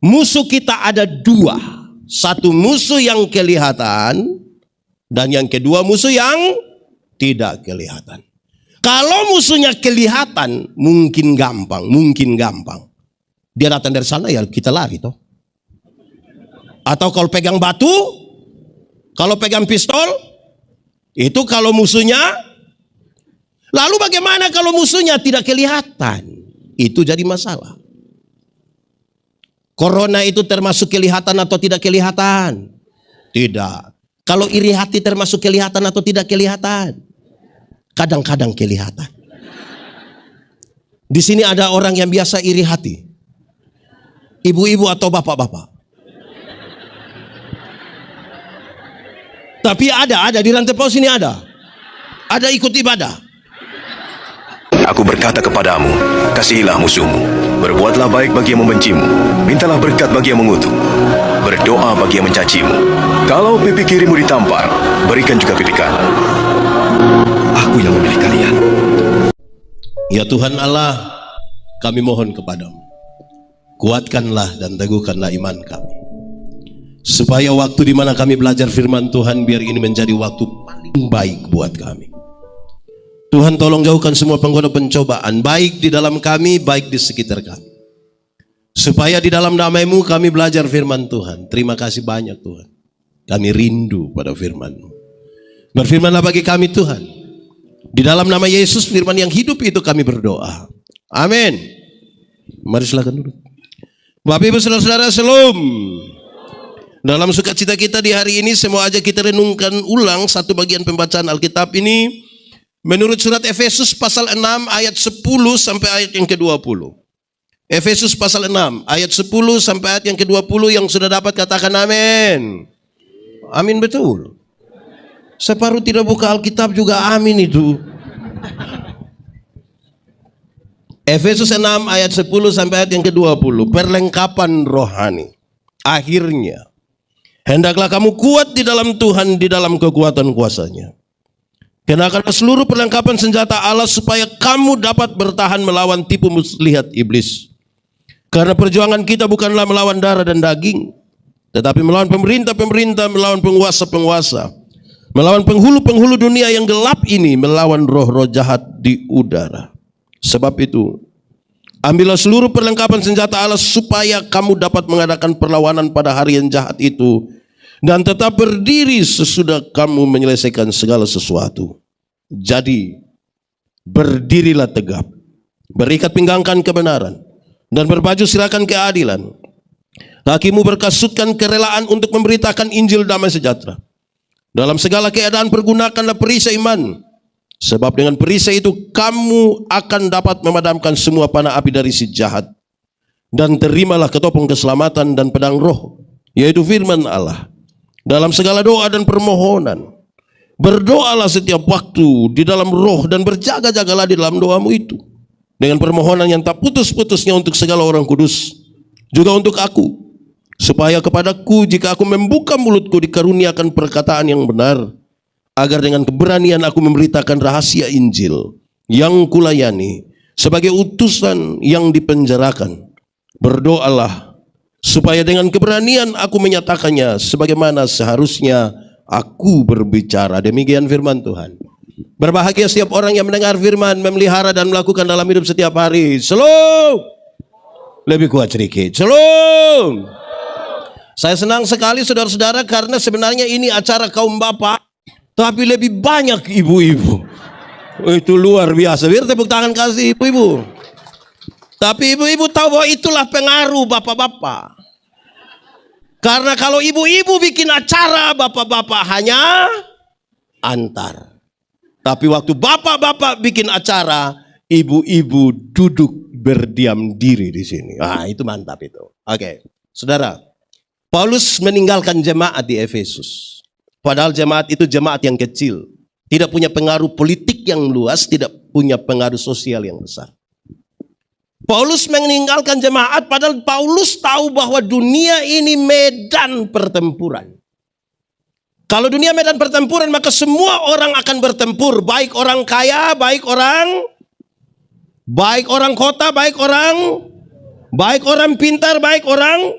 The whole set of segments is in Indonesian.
Musuh kita ada dua. Satu musuh yang kelihatan, dan yang kedua musuh yang tidak kelihatan. Kalau musuhnya kelihatan, mungkin gampang. Dia datang dari sana, ya kita lari toh. Atau kalau pegang batu, kalau pegang pistol, itu kalau musuhnya. Lalu bagaimana kalau musuhnya tidak kelihatan? Itu jadi masalah. Corona itu termasuk kelihatan atau tidak kelihatan? Tidak. Kalau iri hati termasuk kelihatan atau tidak kelihatan? Kadang-kadang kelihatan. Di sini ada orang yang biasa iri hati. Ibu-ibu atau bapak-bapak. Tapi ada di Rantai Paus ini ada. Ada ikut ibadah. Aku berkata kepadamu, kasihilah musuhmu, berbuatlah baik bagi yang membencimu, mintalah berkat bagi yang mengutuk, berdoa bagi yang mencacimu. Kalau pipi kirimu ditampar, berikan juga pipi kanan. Aku yang memilih kalian. Ya Tuhan Allah, kami mohon kepadamu, kuatkanlah dan teguhkanlah iman kami, supaya waktu di mana kami belajar firman Tuhan, biar ini menjadi waktu paling baik buat kami. Tuhan, tolong jauhkan semua penggoda pencobaan, baik di dalam kami, baik di sekitar kami, supaya di dalam nama-Mu kami belajar firman Tuhan. Terima kasih banyak Tuhan, kami rindu pada firman-Mu. Berfirmanlah bagi kami Tuhan, di dalam nama Yesus firman yang hidup itu kami berdoa, amin. Mari silakan duduk. Bapak Ibu saudara-saudara, shalom. Dalam sukacita kita di hari ini, semua aja kita renungkan ulang satu bagian pembacaan Alkitab ini menurut surat Efesus pasal 6 ayat 10 sampai ayat yang ke-20. Efesus pasal 6 ayat 10 sampai ayat yang ke-20, yang sudah dapat katakan amin. Amin betul. Separuh tidak buka Alkitab juga amin itu. Efesus 6 ayat 10 sampai ayat yang ke-20, perlengkapan rohani. Akhirnya, hendaklah kamu kuat di dalam Tuhan, di dalam kekuatan kuasa-Nya. Kenakanlah seluruh perlengkapan senjata Allah supaya kamu dapat bertahan melawan tipu muslihat iblis. Karena perjuangan kita bukanlah melawan darah dan daging, tetapi melawan pemerintah-pemerintah, melawan penguasa-penguasa, melawan penghulu-penghulu dunia yang gelap ini, melawan roh-roh jahat di udara. Sebab itu, ambillah seluruh perlengkapan senjata Allah supaya kamu dapat mengadakan perlawanan pada hari yang jahat itu, dan tetap berdiri sesudah kamu menyelesaikan segala sesuatu. Jadi, berdirilah tegap, berikat pinggangkan kebenaran, dan berbaju sirakan keadilan. Kakimu berkasutkan kerelaan untuk memberitakan Injil damai sejahtera. Dalam segala keadaan pergunakanlah perisai iman, sebab dengan perisai itu kamu akan dapat memadamkan semua panah api dari si jahat. Dan terimalah ketopong keselamatan dan pedang roh, yaitu firman Allah. Dalam segala doa dan permohonan, berdoalah setiap waktu di dalam roh, dan berjaga-jagalah di dalam doamu itu dengan permohonan yang tak putus-putusnya untuk segala orang kudus, juga untuk aku, supaya kepadaku jika aku membuka mulutku dikaruniakan perkataan yang benar, agar dengan keberanian aku memberitakan rahasia Injil yang kulayani sebagai utusan yang dipenjarakan. Berdoalah supaya dengan keberanian aku menyatakannya sebagaimana seharusnya aku berbicara. Demikian firman Tuhan. Berbahagia setiap orang yang mendengar firman, memelihara dan melakukan dalam hidup setiap hari. Shalom. Lebih kuat sedikit. Shalom. Saya senang sekali saudara-saudara, karena sebenarnya ini acara kaum bapak, tapi lebih banyak ibu-ibu. Itu luar biasa. Biar tepuk tangan kasih ibu-ibu. Tapi ibu-ibu tahu bahwa itulah pengaruh bapak-bapak. Karena kalau ibu-ibu bikin acara, bapak-bapak hanya antar. Tapi waktu bapak-bapak bikin acara, ibu-ibu duduk berdiam diri di sini. Ah, itu mantap itu. Oke, saudara. Paulus meninggalkan jemaat di Efesus. Padahal jemaat itu jemaat yang kecil. Tidak punya pengaruh politik yang luas, tidak punya pengaruh sosial yang besar. Paulus meninggalkan jemaat padahal Paulus tahu bahwa dunia ini medan pertempuran. Kalau dunia medan pertempuran, maka semua orang akan bertempur. Baik orang kaya, baik orang kota, baik orang pintar, baik orang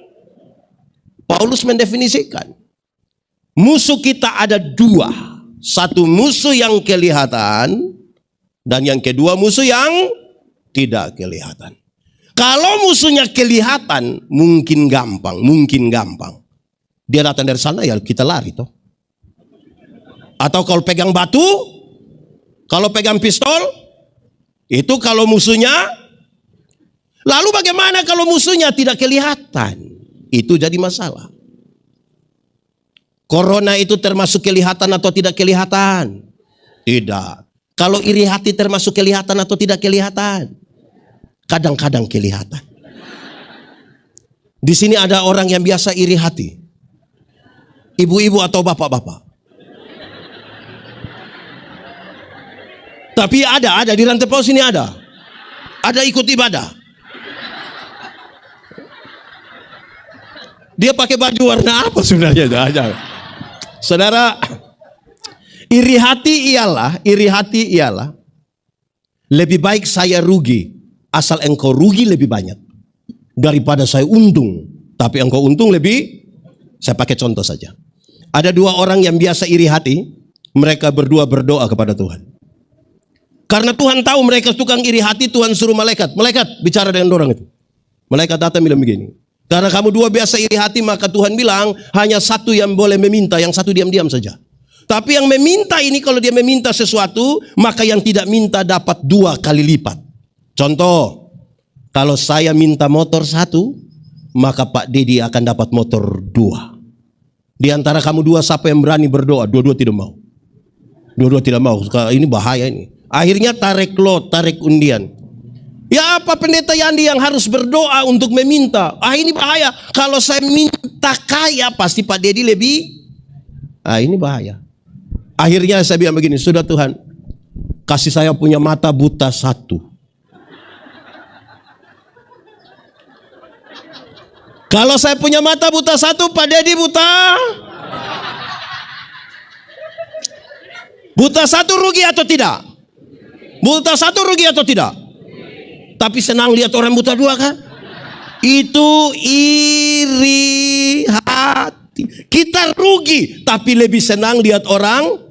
Paulus mendefinisikan, musuh kita ada dua. Satu musuh yang kelihatan, dan yang kedua musuh yang tidak kelihatan. Kalau musuhnya kelihatan, mungkin gampang. Dia datang dari sana, ya kita lari toh. Atau kalau pegang batu, kalau pegang pistol, itu kalau musuhnya. Lalu bagaimana kalau musuhnya tidak kelihatan? Itu jadi masalah. Corona itu termasuk kelihatan atau tidak kelihatan? Tidak. Kalau iri hati termasuk kelihatan atau tidak kelihatan? Kadang-kadang kelihatan. Di sini ada orang yang biasa iri hati. Ibu-ibu atau bapak-bapak. Tapi ada di Rantai Paus ini ada. Ada ikut ibadah. Dia pakai baju warna apa sebenarnya? Saudara, iri hati ialah lebih baik saya rugi asal engkau rugi lebih banyak daripada saya untung tapi engkau untung lebih. Saya pakai contoh saja. Ada dua orang yang biasa iri hati, mereka berdua berdoa kepada Tuhan. Karena Tuhan tahu mereka tukang iri hati, Tuhan suruh malaikat bicara dengan orang itu. Malaikat datang bilang begini, karena kamu dua biasa iri hati, maka Tuhan bilang hanya satu yang boleh meminta, yang satu diam-diam saja. Tapi yang meminta ini, kalau dia meminta sesuatu, maka yang tidak minta dapat 2 kali lipat. Contoh, kalau saya minta motor 1, maka Pak Dedi akan dapat motor 2. Di antara kamu dua, siapa yang berani berdoa? Dua-dua tidak mau. Ini bahaya ini. Akhirnya tarik undian. Ya apa pendeta Yandi yang harus berdoa untuk meminta? Ini bahaya. Kalau saya minta kaya, pasti Pak Dedi lebih. Ini bahaya. Akhirnya saya bilang begini, sudah Tuhan, kasih saya punya mata buta 1. Kalau saya punya mata buta 1, Pak Dedi buta. Buta 1 rugi atau tidak? Buta 1 rugi atau tidak? Tapi senang lihat orang buta 2 kan? Itu iri hati. Kita rugi, tapi lebih senang lihat orang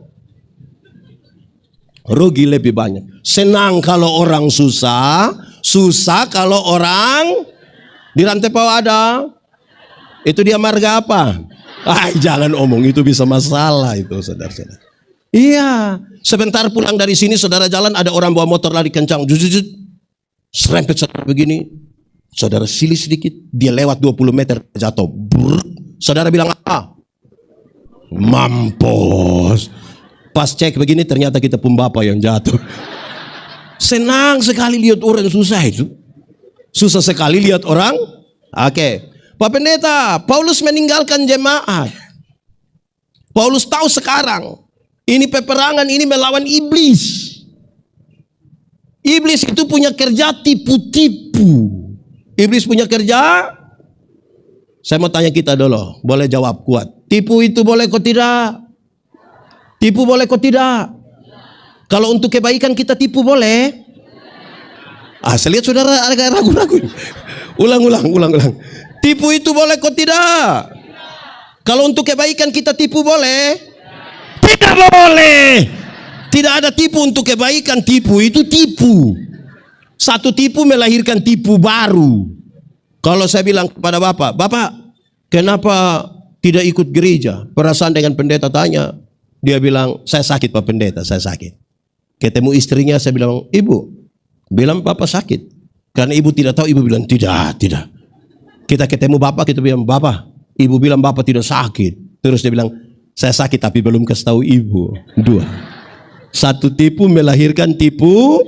rugi lebih banyak. Senang kalau orang susah, susah kalau orang di Rantai Paus ada. Itu dia marga apa? Jangan omong, itu bisa masalah itu, saudara-saudara. Iya, sebentar pulang dari sini saudara jalan ada orang bawa motor lari kencang, jujujut, serempet saudara begini, saudara silih sedikit, dia lewat 20 meter jatuh, saudara bilang apa? Mampus. Pas cek begini ternyata kita pun bapak yang jatuh. Senang sekali lihat orang susah itu, susah sekali lihat orang. Oke, Pak Pendeta, Paulus meninggalkan jemaat. Paulus tahu sekarang ini peperangan ini melawan iblis. Iblis itu punya kerja tipu-tipu. Iblis punya kerja. Saya mau tanya kita dulu, boleh jawab kuat. Tipu itu boleh kok tidak? Tipu boleh kok tidak? Kalau untuk kebaikan kita tipu boleh? Saya lihat saudara agak ragu-ragu. Ulang. Tipu itu boleh kok tidak? Kalau untuk kebaikan kita tipu boleh? Tidak boleh. Tidak ada tipu untuk kebaikan. Tipu itu tipu. Satu tipu melahirkan tipu baru. Kalau saya bilang kepada Bapak, kenapa tidak ikut gereja? Perasaan dengan pendeta tanya. Dia bilang, saya sakit Pak Pendeta, saya sakit. Ketemu istrinya, saya bilang, Ibu, bilang Bapak sakit. Karena ibu tidak tahu, ibu bilang, tidak. Kita ketemu Bapak, kita bilang, Bapak, ibu bilang Bapak tidak sakit. Terus dia bilang, saya sakit tapi belum kasih tahu ibu. 2. Satu tipu melahirkan tipu.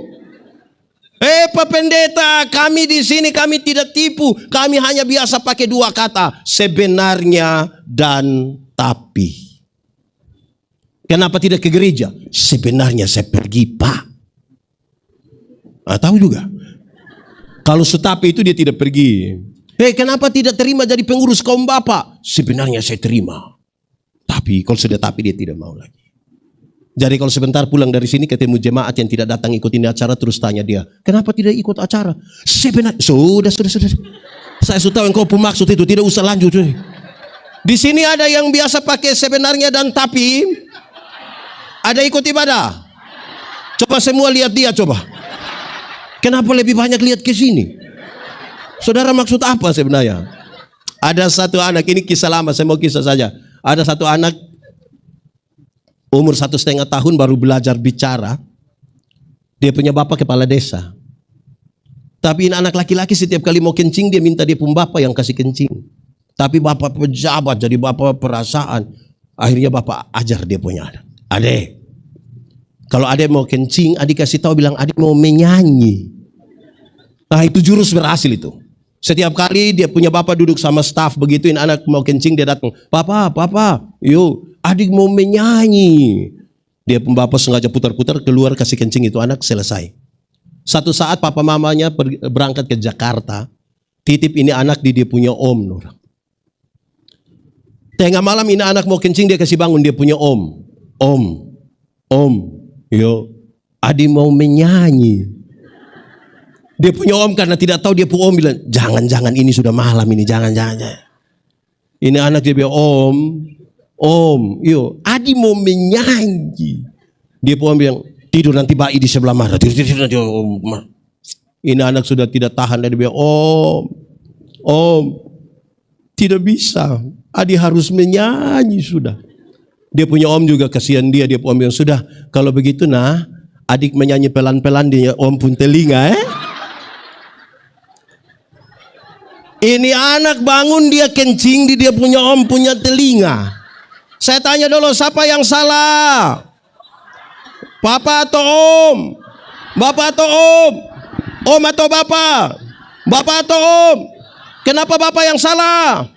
Pak Pendeta, kami di sini kami tidak tipu. Kami hanya biasa pakai 2 kata, sebenarnya dan tapi. Kenapa tidak ke gereja? Sebenarnya saya pergi, Pak. Tahu juga. Kalau setapi itu dia tidak pergi. Kenapa tidak terima jadi pengurus kaum Bapak? Sebenarnya saya terima. Tapi kalau sudah tapi dia tidak mau lagi. Jadi kalau sebentar pulang dari sini ketemu jemaat yang tidak datang ikut ini acara, terus tanya dia, kenapa tidak ikut acara? Sebenarnya sudah. Saya sudah tahu engkau pemaksud itu, tidak usah lanjut. Di sini ada yang biasa pakai sebenarnya dan tapi. Ada ikut ibadah? Coba semua lihat dia coba. Kenapa lebih banyak lihat ke sini? Saudara maksud apa sebenarnya? Ada satu anak, ini kisah lama, saya mau kisah saja. Ada satu anak umur 1,5 tahun baru belajar bicara. Dia punya bapak kepala desa. Tapi ini anak laki-laki setiap kali mau kencing dia minta dia pun bapak yang kasih kencing. Tapi bapak pejabat jadi bapak perasaan. Akhirnya bapak ajar dia punya anak. Adek, kalau adek mau kencing, adik kasih tahu bilang adek mau menyanyi. Nah itu jurus berhasil itu. Setiap kali dia punya bapak duduk sama staff begituin anak mau kencing dia datang. Papa, yuk adik mau menyanyi. Dia pun bapak sengaja putar-putar keluar kasih kencing itu anak selesai. Satu saat papa mamanya berangkat ke Jakarta. Titip ini anak di dia punya om. Nur. Tengah malam ini anak mau kencing dia kasih bangun dia punya om. Om, yo, adik mau menyanyi. Dia punya om karena tidak tahu dia punya om bilang, jangan ini sudah malam ini, jangan. Ini anak dia bilang, om, yo, adik mau menyanyi. Dia punya om bilang, tidur nanti bayi di sebelah mana, tidur nanti om. Ini anak sudah tidak tahan dia bilang, om, tidak bisa, adik harus menyanyi sudah. Dia punya om juga kasihan dia om yang sudah kalau begitu nah adik menyanyi pelan-pelan dia om pun telinga Ini anak bangun dia kencing dia punya om punya telinga. Saya tanya dulu siapa yang salah? Papa atau om? Bapak atau om? Om atau bapak? Bapak atau om? Kenapa bapak yang salah?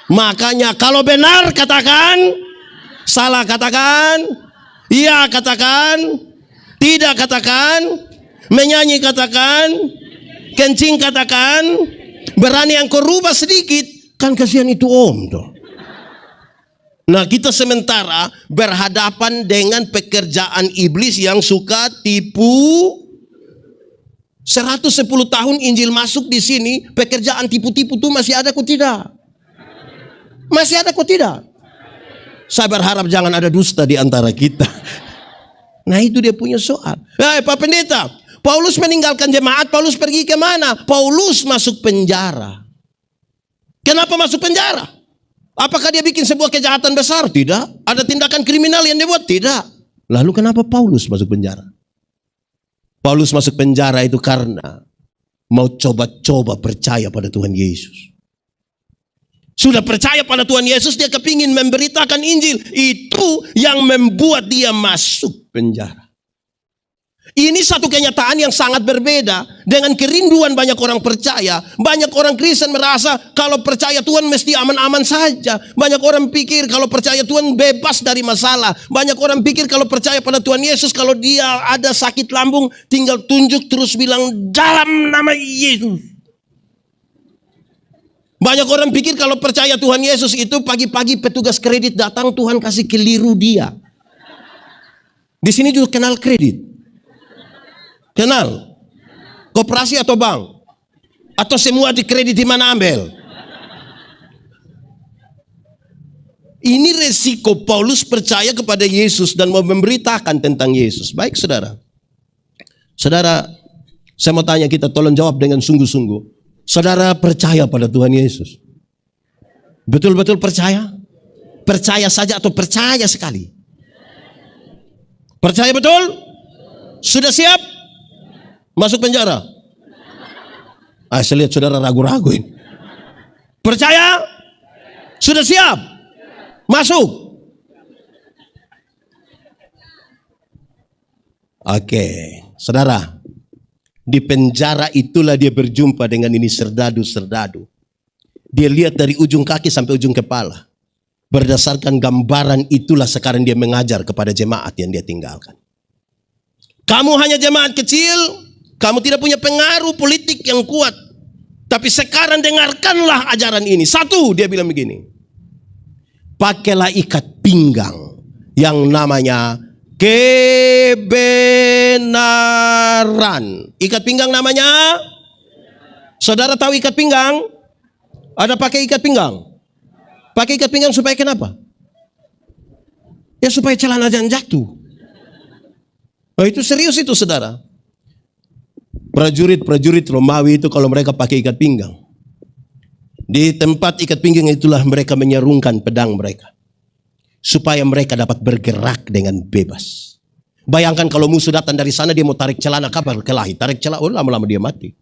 Makanya kalau benar katakan, salah katakan, iya katakan, tidak katakan, menyanyi katakan, kencing katakan, berani yang kau rubah sedikit, kan kasihan itu om tuh. Nah kita sementara berhadapan dengan pekerjaan iblis yang suka tipu. 110 tahun Injil masuk di sini, pekerjaan tipu-tipu itu masih ada kok tidak? Masih ada kok tidak? Saya berharap jangan ada dusta di antara kita. Nah itu dia punya soal. Pak Pendeta, Paulus meninggalkan jemaat, Paulus pergi ke mana? Paulus masuk penjara. Kenapa masuk penjara? Apakah dia bikin sebuah kejahatan besar? Tidak. Ada tindakan kriminal yang dia buat? Tidak. Lalu kenapa Paulus masuk penjara? Paulus masuk penjara itu karena mau coba-coba percaya pada Tuhan Yesus. Sudah percaya pada Tuhan Yesus, dia kepingin memberitakan Injil. Itu yang membuat dia masuk penjara. Ini satu kenyataan yang sangat berbeda dengan kerinduan banyak orang percaya. Banyak orang Kristen merasa kalau percaya Tuhan mesti aman-aman saja. Banyak orang pikir kalau percaya Tuhan bebas dari masalah. Banyak orang pikir kalau percaya pada Tuhan Yesus, kalau dia ada sakit lambung tinggal tunjuk terus bilang dalam nama Yesus. Banyak orang pikir kalau percaya Tuhan Yesus itu pagi-pagi petugas kredit datang Tuhan kasih keliru dia. Di sini juga kenal kredit. Kenal? Koperasi atau bank? Atau semua di kredit di mana ambil? Ini resiko Paulus percaya kepada Yesus dan mau memberitakan tentang Yesus. Baik saudara. Saudara, saya mau tanya kita tolong jawab dengan sungguh-sungguh. Saudara percaya pada Tuhan Yesus? Betul-betul percaya? Percaya saja atau percaya sekali? Percaya betul? Sudah siap? Masuk penjara? Saya lihat saudara ragu-ragu ini. Percaya? Sudah siap? Masuk? Oke, saudara. Di penjara itulah dia berjumpa dengan ini serdadu-serdadu. Dia lihat dari ujung kaki sampai ujung kepala. Berdasarkan gambaran itulah sekarang dia mengajar kepada jemaat yang dia tinggalkan. Kamu hanya jemaat kecil, kamu tidak punya pengaruh politik yang kuat. Tapi sekarang dengarkanlah ajaran ini. Satu, dia bilang begini. Pakailah ikat pinggang yang namanya kebenaran. Ikat pinggang namanya? Saudara tahu ikat pinggang? Ada pakai ikat pinggang? Pakai ikat pinggang supaya kenapa? Ya supaya celana jangan jatuh. Oh, itu serius itu saudara. Prajurit Romawi itu kalau mereka pakai ikat pinggang, di tempat ikat pinggang itulah mereka menyerungkan pedang mereka supaya mereka dapat bergerak dengan bebas. Bayangkan kalau musuh datang dari sana, dia mau tarik celana kabar kelahi, tarik celana, lama-lama dia mati.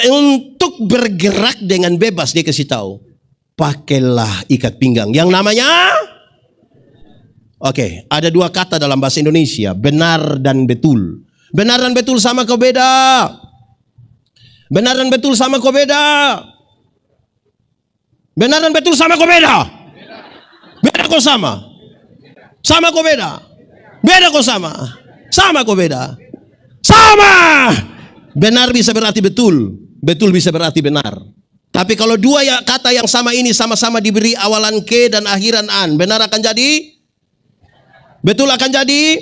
Untuk bergerak dengan bebas dia kasih tahu, pakailah ikat pinggang yang namanya. Oke, ada dua kata dalam bahasa Indonesia, benar dan betul. Benar dan betul sama kau beda. Benar dan betul sama kau beda. Benar dan betul sama kau beda. Beda kau sama. Sama kau beda. Beda kau sama. Sama kau beda. Sama. Benar bisa berarti betul. Betul bisa berarti benar. Tapi kalau dua kata yang sama ini sama-sama diberi awalan ke dan akhiran an, benar akan jadi? Betul akan jadi?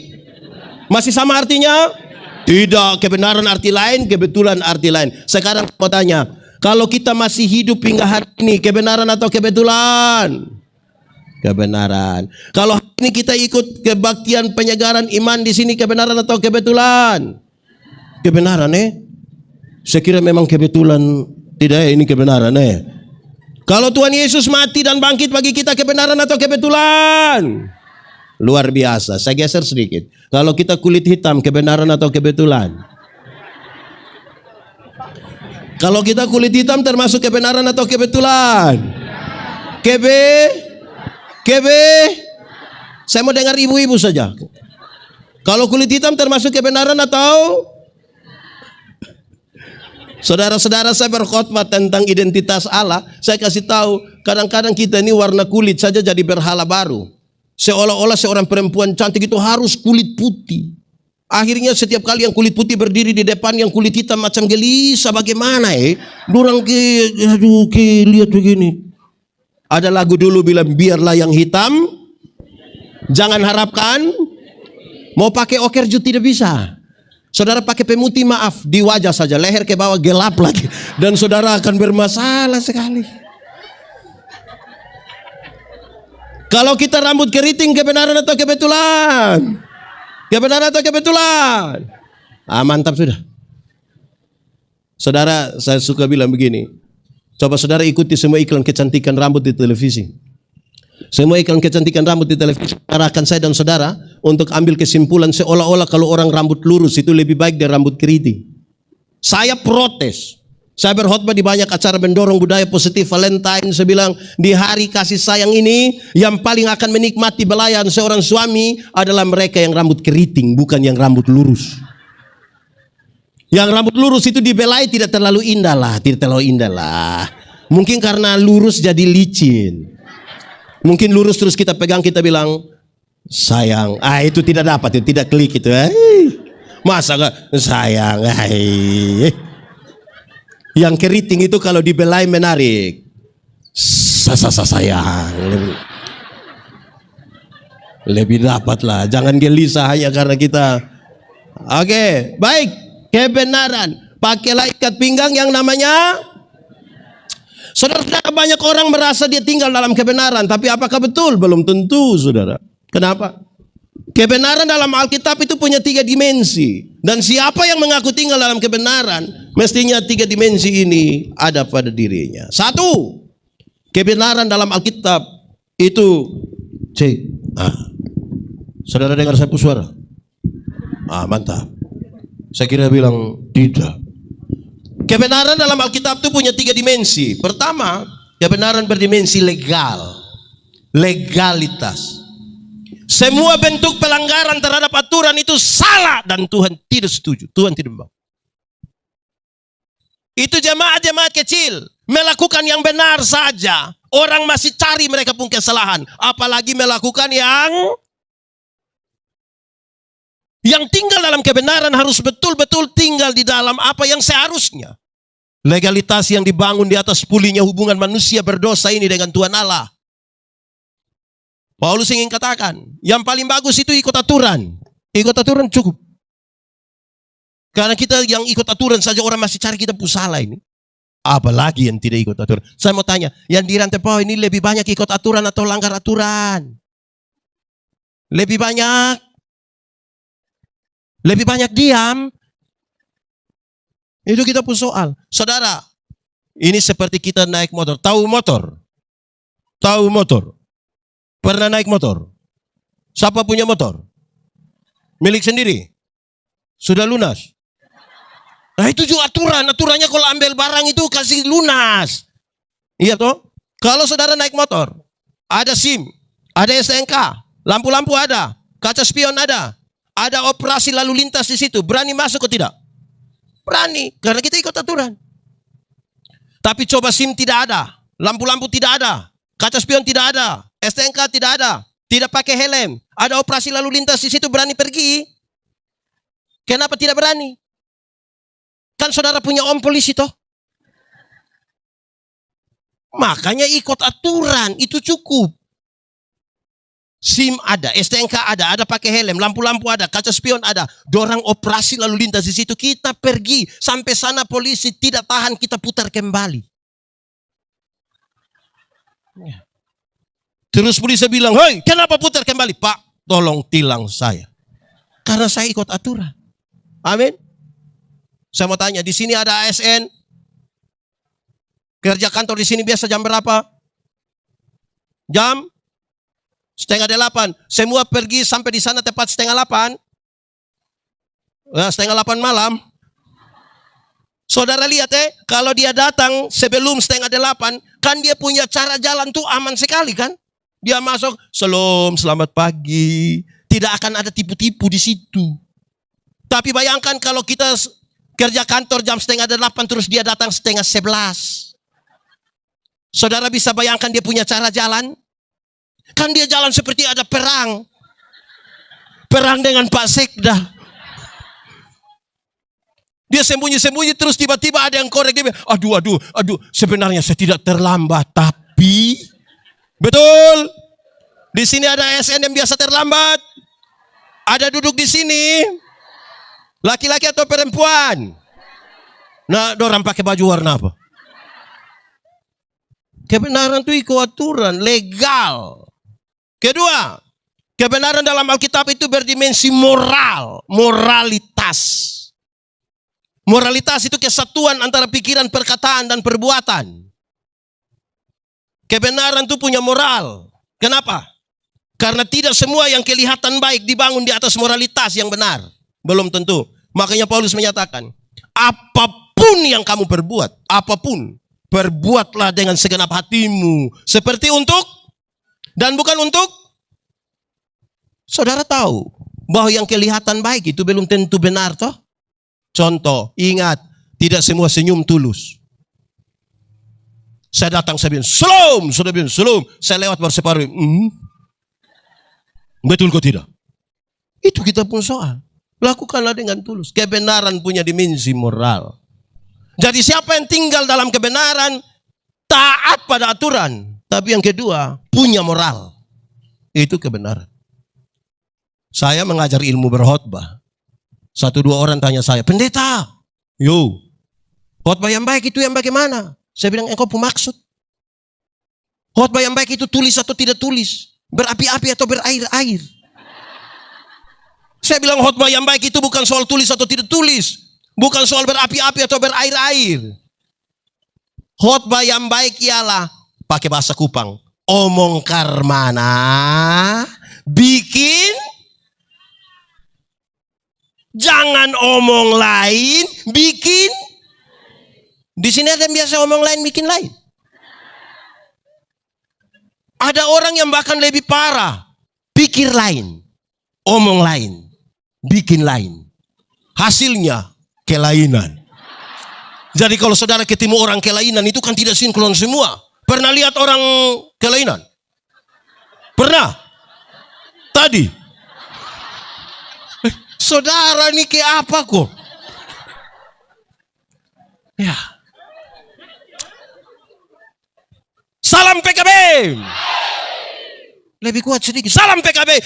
Masih sama artinya? Tidak, kebenaran arti lain, kebetulan arti lain. Sekarang mau tanya, kalau kita masih hidup hingga hari ini, kebenaran atau kebetulan? Kebenaran. Kalau hari ini kita ikut kebaktian penyegaran iman di sini, kebenaran atau kebetulan? Kebenaran Saya kira memang kebetulan. Tidak ini kebenaran Kalau Tuhan Yesus mati dan bangkit bagi kita, kebenaran atau kebetulan? Luar biasa. Saya geser sedikit. Kalau kita kulit hitam, kebenaran atau kebetulan? Kalau kita kulit hitam termasuk kebenaran atau kebetulan? Kebe? Saya mau dengar ibu-ibu saja. Kalau kulit hitam termasuk kebenaran atau? Saudara-saudara, saya berkhotbah tentang identitas Allah. Saya kasih tahu, kadang-kadang kita ini warna kulit saja jadi berhala baru. Seolah-olah seorang perempuan cantik itu harus kulit putih. Akhirnya setiap kali yang kulit putih berdiri di depan yang kulit hitam macam gelisah, bagaimana Durang lihat begini. Ada lagu dulu bilang, biarlah yang hitam, jangan harapkan. Mau pakai okerju tidak bisa. Saudara pakai pemutih, maaf, di wajah saja, leher ke bawah gelap lagi, dan saudara akan bermasalah sekali. Kalau kita rambut keriting, kebenaran atau kebetulan? Kebenaran atau kebetulan? Mantap sudah. Saudara, saya suka bilang begini. Coba saudara ikuti semua iklan kecantikan rambut di televisi. Semua iklan kecantikan rambut di televisi arahkan saya dan saudara untuk ambil kesimpulan seolah-olah kalau orang rambut lurus itu lebih baik dari rambut keriting. Saya protes. Saya berkhotbah di banyak acara mendorong budaya positif Valentine. Saya bilang, di hari kasih sayang ini, yang paling akan menikmati belayan seorang suami adalah mereka yang rambut keriting, bukan yang rambut lurus. Yang rambut lurus itu dibelai tidak terlalu indah lah. Mungkin karena lurus jadi licin. Mungkin lurus terus kita pegang, kita bilang, sayang. Itu tidak dapat, itu tidak klik itu. Masa gak sayang? Yang keriting itu kalau dibelai menarik. Sayang. Lebih dapat lah. Jangan gelisah hanya karena kita. Oke, baik. Kebenaran. Pakailah ikat pinggang yang namanya. Saudara, banyak orang merasa dia tinggal dalam kebenaran. Tapi apakah betul? Belum tentu, saudara. Kenapa? Kebenaran dalam Alkitab itu punya 3 dimensi. Dan siapa yang mengaku tinggal dalam kebenaran, mestinya 3 dimensi ini ada pada dirinya. 1, kebenaran dalam Alkitab itu saudara dengar saya suara? Mantap. Saya kira bilang tidak. Kebenaran dalam Alkitab itu punya 3 dimensi. Pertama, kebenaran berdimensi legal. Legalitas. Semua bentuk pelanggaran terhadap aturan itu salah dan Tuhan tidak setuju. Tuhan tidak mau. Itu jemaat-jemaat kecil melakukan yang benar saja. Orang masih cari mereka pun kesalahan. Apalagi melakukan yang tinggal dalam kebenaran harus betul-betul tinggal di dalam apa yang seharusnya. Legalitas yang dibangun di atas pulihnya hubungan manusia berdosa ini dengan Tuhan Allah. Paulus ingin katakan, yang paling bagus itu ikut aturan. Ikut aturan cukup. Karena kita yang ikut aturan saja orang masih cari kita salah ini. Apalagi yang tidak ikut aturan. Saya mau tanya, yang di Rantai Bawah ini lebih banyak ikut aturan atau langgar aturan? Lebih banyak. Lebih banyak diam. Itu kita pun soal. Saudara, ini seperti kita naik motor. Tahu motor? Tahu motor? Pernah naik motor? Siapa punya motor? Milik sendiri? Sudah lunas? Nah itu juga aturan. Aturannya kalau ambil barang itu kasih lunas. Iya toh? Kalau saudara naik motor, ada SIM, ada STNK, lampu-lampu ada, kaca spion ada operasi lalu lintas di situ. Berani masuk atau tidak? Berani, karena kita ikut aturan. Tapi coba SIM tidak ada, lampu-lampu tidak ada, kaca spion tidak ada, STNK tidak ada, tidak pakai helm, ada operasi lalu lintas di situ, berani pergi? Kenapa tidak berani? Kan saudara punya om polisi toh. Makanya ikut aturan, itu cukup. SIM ada, STNK ada pakai helm, lampu-lampu ada, kaca spion ada. Dorang operasi lalu lintas di situ, kita pergi. Sampai sana polisi tidak tahan, kita putar kembali. Terus polisi bilang, hei kenapa putar kembali? Pak, tolong tilang saya. Karena saya ikut aturan. Amin. Saya mau tanya, di sini ada ASN? Kerja kantor di sini biasa jam berapa? Jam 7:30. Semua pergi sampai di sana tepat 7:30. 7:30 malam. Saudara lihat kalau dia datang sebelum 7:30, kan dia punya cara jalan tuh aman sekali kan? Dia masuk, selamat pagi. Tidak akan ada tipu-tipu di situ. Tapi bayangkan kalau kita kerja kantor jam 7:30 terus dia datang 10:30. Saudara bisa bayangkan dia punya cara jalan? Kan dia jalan seperti ada perang. Perang dengan Pak Sekda. Dia sembunyi-sembunyi terus tiba-tiba ada yang korek. Dia bilang, aduh, sebenarnya saya tidak terlambat. Tapi, betul. Di sini ada ASN yang biasa terlambat. Ada duduk di sini. Laki-laki atau perempuan? Nah, dorang pakai baju warna apa? Kebenaran itu ikut aturan, legal. Kedua, kebenaran dalam Alkitab itu berdimensi moral, moralitas. Moralitas itu kesatuan antara pikiran, perkataan, dan perbuatan. Kebenaran itu punya moral. Kenapa? Karena tidak semua yang kelihatan baik dibangun di atas moralitas yang benar. Belum tentu. Makanya Paulus menyatakan, apapun yang kamu perbuat, apapun, perbuatlah dengan segenap hatimu. Seperti untuk, dan bukan untuk. Saudara tahu, bahwa yang kelihatan baik itu belum tentu benar toh? Contoh, ingat, tidak semua senyum tulus. Saya datang, saya bilang, Shalom. Saya lewat baru separuh. Betul kok tidak? Itu kita pun soal. Lakukanlah dengan tulus. Kebenaran punya dimensi moral. Jadi siapa yang tinggal dalam kebenaran, taat pada aturan. Tapi yang kedua, punya moral. Itu kebenaran. Saya mengajar ilmu berkhotbah. 1-2 orang tanya saya, pendeta, khotbah yang baik itu yang bagaimana? Saya bilang, engkau pemaksud. Khotbah yang baik itu tulis atau tidak tulis? Berapi-api atau berair-air? Saya bilang khotbah yang baik itu bukan soal tulis atau tidak tulis. Bukan soal berapi-api atau berair-air. Khotbah yang baik ialah, pakai bahasa Kupang, omong karmana, bikin, jangan omong lain, bikin. Di sini ada yang biasa omong lain, bikin lain. Ada orang yang bahkan lebih parah, pikir lain, omong lain, bikin lain. Hasilnya kelainan. Jadi kalau saudara ketemu orang kelainan itu kan tidak sinkron semua. Pernah lihat orang kelainan? Pernah? Tadi? Saudara ini kayak apa kok? Ya. Salam PKB. Lebih kuat sedikit. Salam PKB.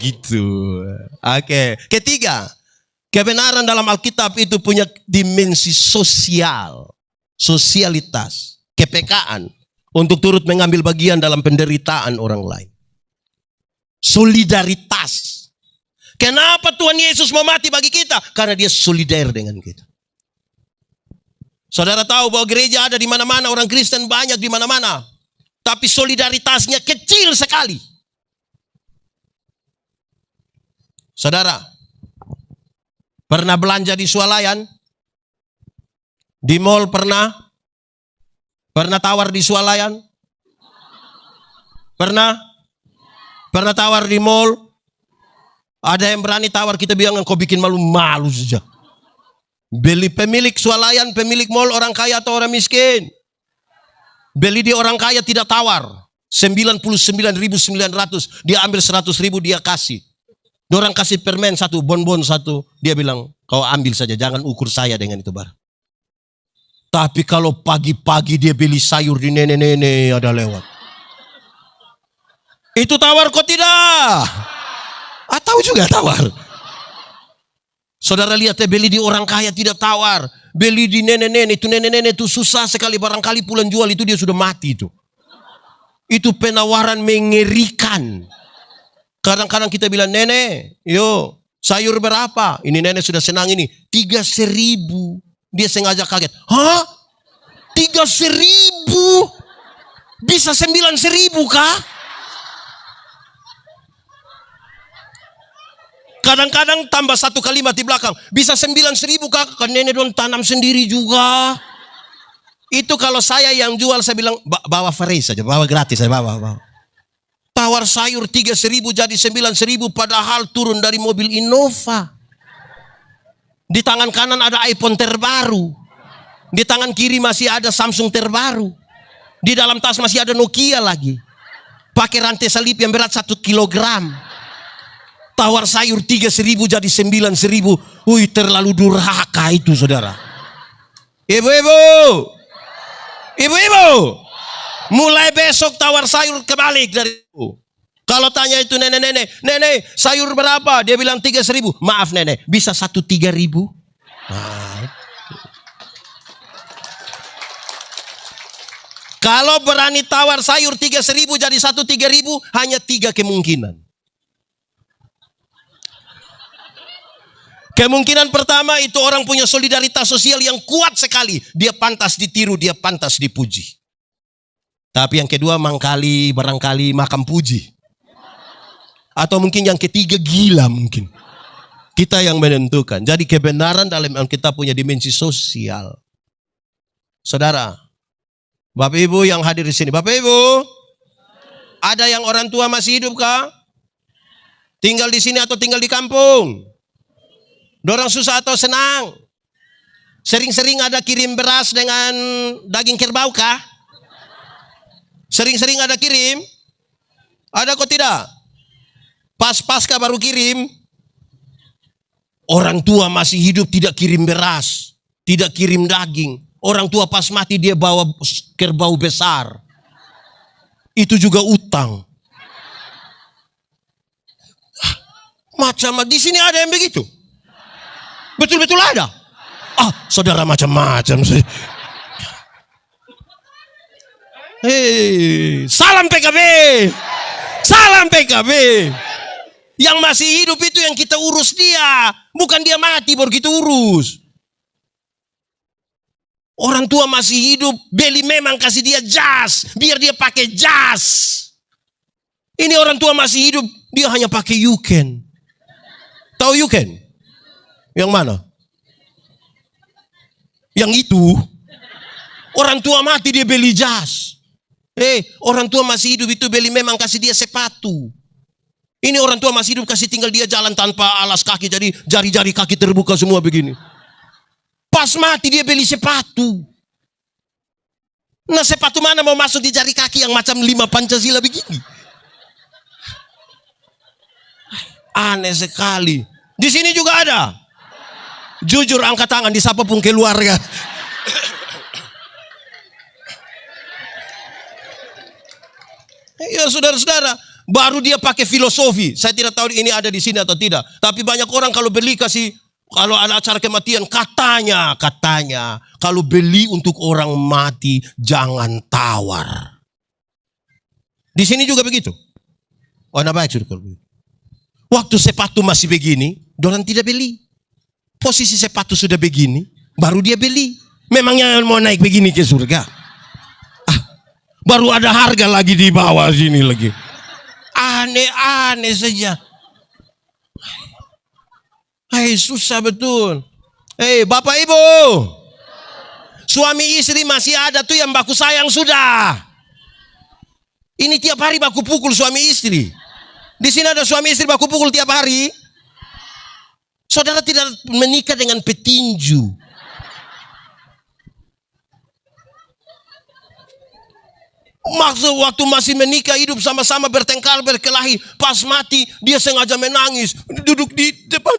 Gitu. Oke. Ketiga, kebenaran dalam Alkitab itu punya dimensi sosial. sosialitas, kepekaan untuk turut mengambil bagian dalam penderitaan orang lain. Solidaritas. Kenapa Tuhan Yesus mau mati bagi kita? Karena dia solider dengan kita. Saudara tahu bahwa gereja ada di mana-mana, orang Kristen banyak di mana-mana. Tapi solidaritasnya kecil sekali. Saudara, pernah belanja di swalayan? Di mall pernah? Pernah tawar di swalayan? Pernah? Pernah tawar di mall? Ada yang berani tawar, kita bilang kau bikin malu-malu saja. Beli pemilik swalayan, pemilik mall, orang kaya atau orang miskin. Beli di orang kaya tidak tawar. 99.900, dia ambil 100.000 dia kasih. Dia orang kasih permen satu, bonbon satu. Dia bilang, kau ambil saja, jangan ukur saya dengan itu bar. Tapi kalau pagi-pagi dia beli sayur di nenek-nenek ada lewat. Itu tawar kok tidak? Atau juga tawar. Saudara lihat ya, beli di orang kaya tidak tawar. Beli di nenek-nenek itu susah sekali. Barangkali pulang jual itu dia sudah mati itu. Itu penawaran mengerikan. Kadang-kadang kita bilang, nenek, yo sayur berapa? Ini nenek sudah senang ini. 3.000. Dia sengaja kaget. Hah? 3.000? Bisa 9.000 kah? Kadang-kadang tambah satu kalimat di belakang. Bisa 9.000 kah? Kan nenek don tanam sendiri juga. Itu kalau saya yang jual, saya bilang, bawa free saja, bawa gratis saja, bawa. Tawar sayur 3.000 jadi 9.000 padahal turun dari mobil Innova. Di tangan kanan ada iPhone terbaru. Di tangan kiri masih ada Samsung terbaru. Di dalam tas masih ada Nokia lagi. Pakai rantai salib yang berat 1 kilogram. Tawar sayur 3.000 jadi 9.000. Wih, terlalu durhaka itu saudara. Ibu-ibu. Ibu-ibu. Mulai besok tawar sayur kebalik dari itu. Kalau tanya itu nenek-nenek. Nenek sayur berapa? Dia bilang 3.000. Maaf nenek, bisa 1 3.000? Nah. Kalau berani tawar sayur 3.000 jadi 1 3.000, hanya 3 kemungkinan. Kemungkinan pertama itu orang punya solidaritas sosial yang kuat sekali. Dia pantas ditiru, dia pantas dipuji. Tapi yang kedua barangkali makan puji. Atau mungkin yang ketiga gila mungkin. Kita yang menentukan. Jadi kebenaran dalam kita punya dimensi sosial. Saudara, Bapak Ibu yang hadir di sini. Bapak Ibu, ada yang orang tua masih hidup kah? Tinggal di sini atau tinggal di kampung? Dorang susah atau senang? Sering-sering ada kirim beras dengan daging kerbau kah? Sering-sering ada kirim? Ada kok tidak? Pas-pasca baru kirim. Orang tua masih hidup tidak kirim beras, tidak kirim daging. Orang tua pas mati dia bawa kerbau besar. Itu juga utang. Macam di sini ada yang begitu? Betul-betul ada. Saudara macam-macam sih. Salam PKB. Salam PKB. Yang masih hidup itu yang kita urus dia. Bukan dia mati baru kita urus. Orang tua masih hidup, beli memang kasih dia jas. Biar dia pakai jas. Ini orang tua masih hidup, dia hanya pakai Yuken. Tahu Yuken? Yang mana? Yang itu. Orang tua mati dia beli jas. Orang tua masih hidup itu beli memang kasih dia sepatu. Ini orang tua masih hidup kasih tinggal dia jalan tanpa alas kaki. Jadi jari-jari kaki terbuka semua begini. Pas mati dia beli sepatu. Nah sepatu mana mau masuk di jari kaki yang macam 5 Pancasila begini? Aneh sekali. Di sini juga ada. Jujur angkat tangan di siapapun keluarga. Ya saudara-saudara, baru dia pakai filosofi. Saya tidak tahu ini ada di sini atau tidak. Tapi banyak orang kalau beli kasih Kalau ada acara kematian, katanya, kalau beli untuk orang mati, jangan tawar. Di sini juga begitu. Oh, nah baik sudah kalau begitu. Waktu sepatu masih begini, dorang tidak beli. Posisi sepatu sudah begini, baru dia beli. Memangnya mau naik begini ke surga? Baru ada harga lagi di bawah sini lagi. Aneh-aneh saja. Susah betul. Bapak Ibu, suami istri masih ada tuh yang baku sayang sudah. Ini tiap hari baku pukul suami istri. Di sini ada suami istri baku pukul tiap hari. Saudara tidak menikah dengan petinju. Maksud waktu masih menikah hidup sama-sama bertengkar berkelahi, pas mati dia sengaja menangis, duduk di depan,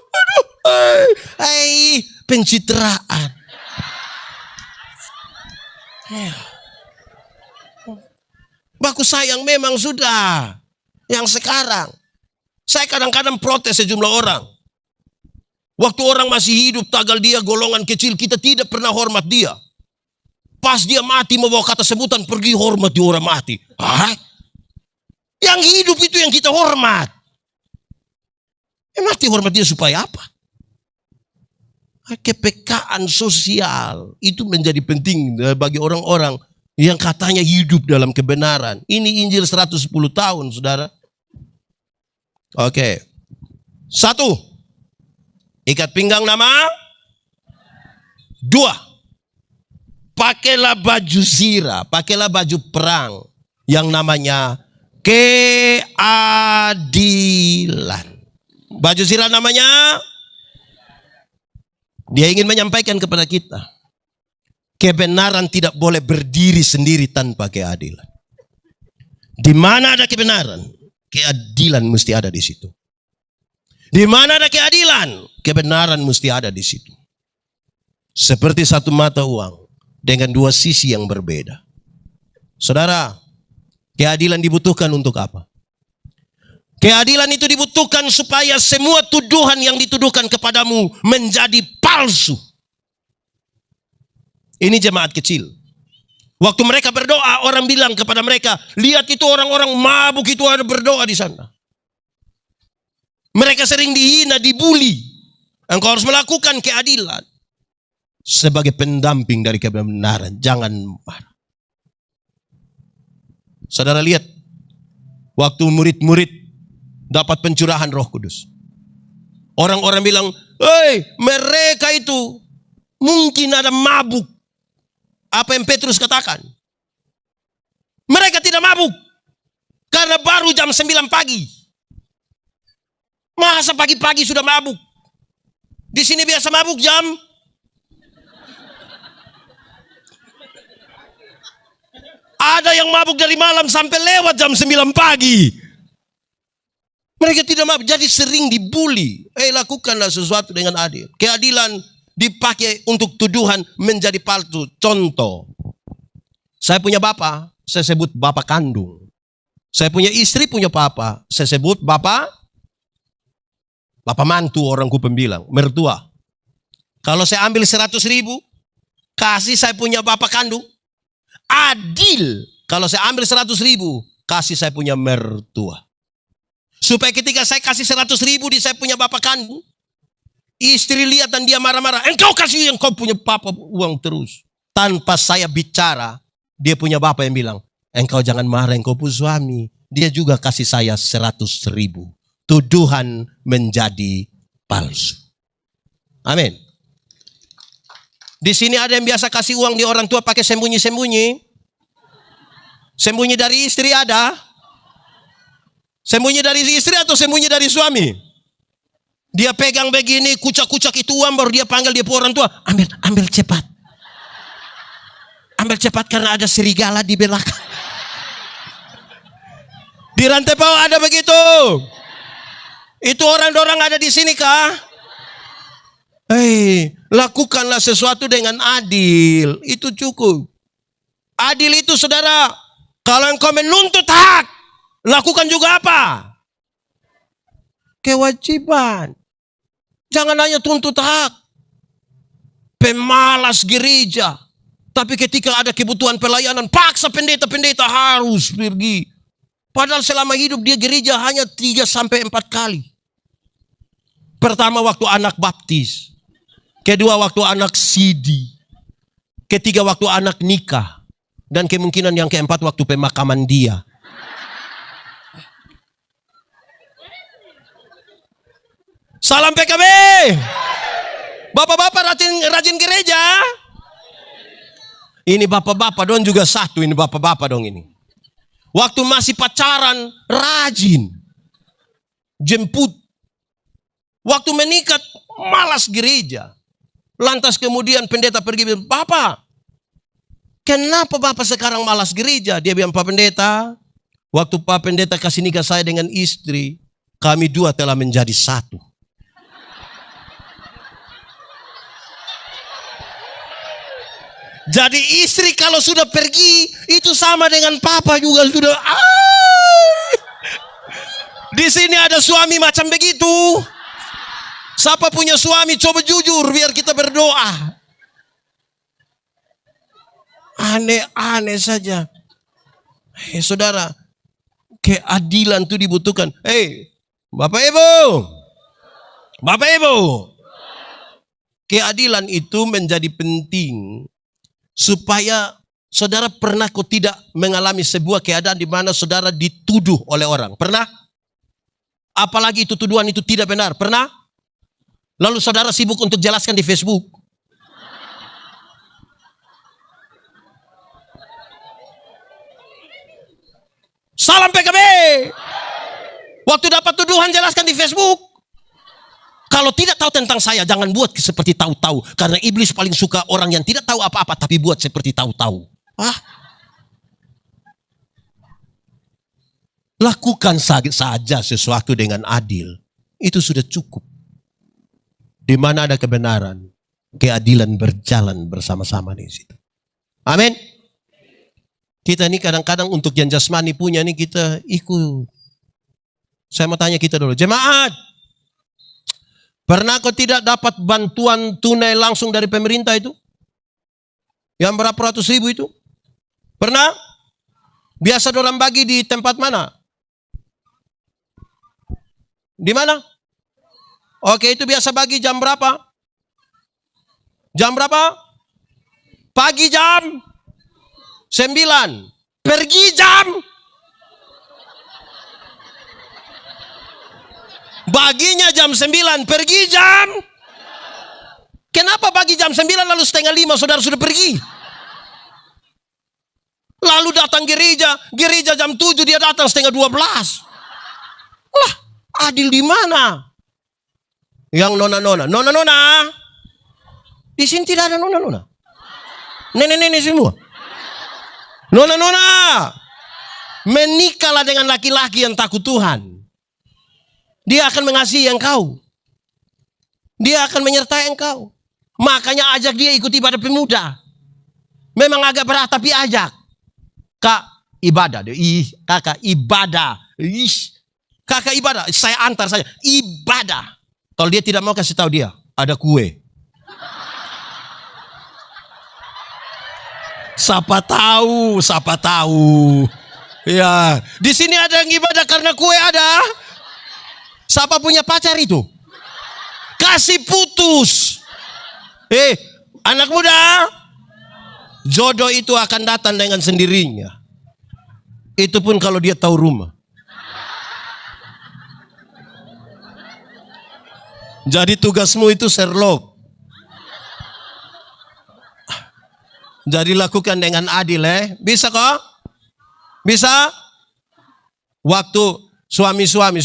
pencitraan. Baku sayang memang sudah. Yang sekarang saya kadang-kadang protes sejumlah orang. Waktu orang masih hidup tagal dia golongan kecil, kita tidak pernah hormat dia. Pas dia mati membawa kata sebutan, pergi hormat di orang mati. Yang hidup itu yang kita hormat. Mati hormat dia supaya apa? Kepekaan sosial itu menjadi penting bagi orang-orang yang katanya hidup dalam kebenaran. Ini Injil 110 tahun, saudara. Oke. 1. Ikat pinggang nama. 2. Pakailah baju zirah, pakailah baju perang yang namanya keadilan. Baju zirah namanya, dia ingin menyampaikan kepada kita, kebenaran tidak boleh berdiri sendiri tanpa keadilan. Di mana ada kebenaran, keadilan mesti ada di situ. Di mana ada keadilan, kebenaran mesti ada di situ. Seperti satu mata uang dengan dua sisi yang berbeda. Saudara, keadilan dibutuhkan untuk apa? Keadilan itu dibutuhkan supaya semua tuduhan yang dituduhkan kepadamu menjadi palsu. Ini jemaat kecil. Waktu mereka berdoa, orang bilang kepada mereka, lihat itu orang-orang mabuk itu ada berdoa di sana. Mereka sering dihina, dibuli. Engkau harus melakukan keadilan. Sebagai pendamping dari kebenaran, jangan marah. Saudara lihat, waktu murid-murid dapat pencurahan Roh Kudus. Orang-orang bilang, mereka itu mungkin ada mabuk. Apa yang Petrus katakan? Mereka tidak mabuk. Karena baru jam 9 pagi. Masa pagi-pagi sudah mabuk? Di sini biasa mabuk jam ada yang mabuk dari malam sampai lewat jam 9 pagi. Mereka tidak mabuk, jadi sering dibully. Lakukanlah sesuatu dengan adil. Keadilan dipakai untuk tuduhan menjadi palsu. Contoh, saya punya bapak, saya sebut bapak kandung. Saya punya istri, punya papa, saya sebut bapak mantu, orangku pembilang, mertua. Kalau saya ambil 100.000, kasih saya punya bapak kandung, adil kalau saya ambil 100.000, kasih saya punya mertua. Supaya ketika saya kasih 100.000 di saya punya bapak kandung, istri lihat dan dia marah-marah, engkau kasih yang kau punya papa uang terus. Tanpa saya bicara, dia punya bapak yang bilang, engkau jangan marah, engkau punya suami. Dia juga kasih saya 100.000. Tuduhan menjadi palsu. Amin. Di sini ada yang biasa kasih uang di orang tua pakai sembunyi-sembunyi. Sembunyi dari istri ada. Sembunyi dari istri atau sembunyi dari suami. Dia pegang begini, kucak-kucak itu uang, baru dia panggil dia orang tua. Ambil cepat. Ambil cepat karena ada serigala di belakang. Di rantai bawah ada begitu. Itu orang-orang ada di sini kah? Lakukanlah sesuatu dengan adil. Itu cukup. Adil itu saudara, kalau engkau menuntut hak, lakukan juga apa? Kewajiban. Jangan hanya tuntut hak. Pemalas gereja. Tapi ketika ada kebutuhan pelayanan, paksa pendeta-pendeta harus pergi. Padahal selama hidup dia gereja hanya 3-4 kali. Pertama waktu anak baptis. Kedua waktu anak sidi. Ketiga waktu anak nikah. Dan kemungkinan yang keempat waktu pemakaman dia. Salam PKB. Bapak-bapak rajin gereja. Ini bapak-bapak dong juga satu. Ini bapak-bapak dong ini. Waktu masih pacaran rajin. Jemput. Waktu menikah malas gereja. Lantas kemudian pendeta pergi bilang, Bapak, kenapa Bapak sekarang malas gereja? Dia bilang, Pak Pendeta, waktu Pak Pendeta kasih nikah saya dengan istri, kami dua telah menjadi satu. Jadi istri kalau sudah pergi, itu sama dengan papa juga sudah. Di sini ada suami macam begitu. Siapa punya suami coba jujur biar kita berdoa. Aneh-aneh saja. Saudara, keadilan itu dibutuhkan. Bapak Ibu. Bapak Ibu. Keadilan itu menjadi penting. Supaya saudara pernah kok tidak mengalami sebuah keadaan di mana saudara dituduh oleh orang. Pernah? Apalagi itu tuduhan itu tidak benar. Pernah? Lalu saudara sibuk untuk jelaskan di Facebook. Salam PKB. Waktu dapat tuduhan jelaskan di Facebook. Kalau tidak tahu tentang saya, jangan buat seperti tahu-tahu. Karena iblis paling suka orang yang tidak tahu apa-apa, tapi buat seperti tahu-tahu. Lakukan saja sesuatu dengan adil. Itu sudah cukup. Di mana ada kebenaran, keadilan berjalan bersama-sama di situ. Amin. Kita ini kadang-kadang untuk yang jasmani punya ini kita ikut. Saya mau tanya kita dulu, jemaat. Pernah kau tidak dapat bantuan tunai langsung dari pemerintah itu? Yang berapa ratus ribu itu? Pernah? Biasa dorang bagi di tempat mana? Di mana? Oke, itu biasa bagi jam berapa? Jam berapa? Pagi jam 9. Pergi jam. Baginya jam 9, pergi jam. Kenapa bagi jam 9 lalu 4:30 saudara sudah pergi? Lalu datang gereja jam 7 dia datang 11:30. Lah, adil di mana? Yang nona. Di sini tidak ada nona. Nenek-nenek semua. Nona. Menikahlah dengan laki-laki yang takut Tuhan. Dia akan mengasihi engkau. Dia akan menyertai engkau. Makanya ajak dia ikut ibadah pemuda. Memang agak berat tapi ajak. Kak, ibadah. Kakak, ibadah. Kakak, ibadah. Saya antar saja. Ibadah. Kalau dia tidak mau, kasih tahu dia. Ada kue. Siapa tahu. Ya, di sini ada yang ibadah karena kue ada. Siapa punya pacar itu? Kasih putus. Anak muda. Jodoh itu akan datang dengan sendirinya. Itu pun kalau dia tahu rumah. Jadi tugasmu itu Sherlock. Jadi lakukan dengan adil. Bisa kok? Bisa? Waktu suami-suami.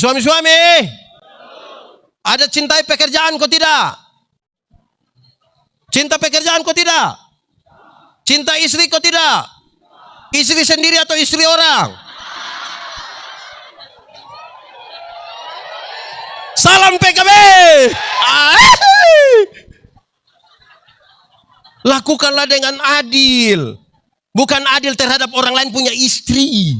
Ada cintai pekerjaan kok tidak? Cinta pekerjaan kok tidak? Cinta istri kok tidak? Istri sendiri atau istri orang? Salam PKB. Lakukanlah dengan adil. Bukan adil terhadap orang lain punya istri.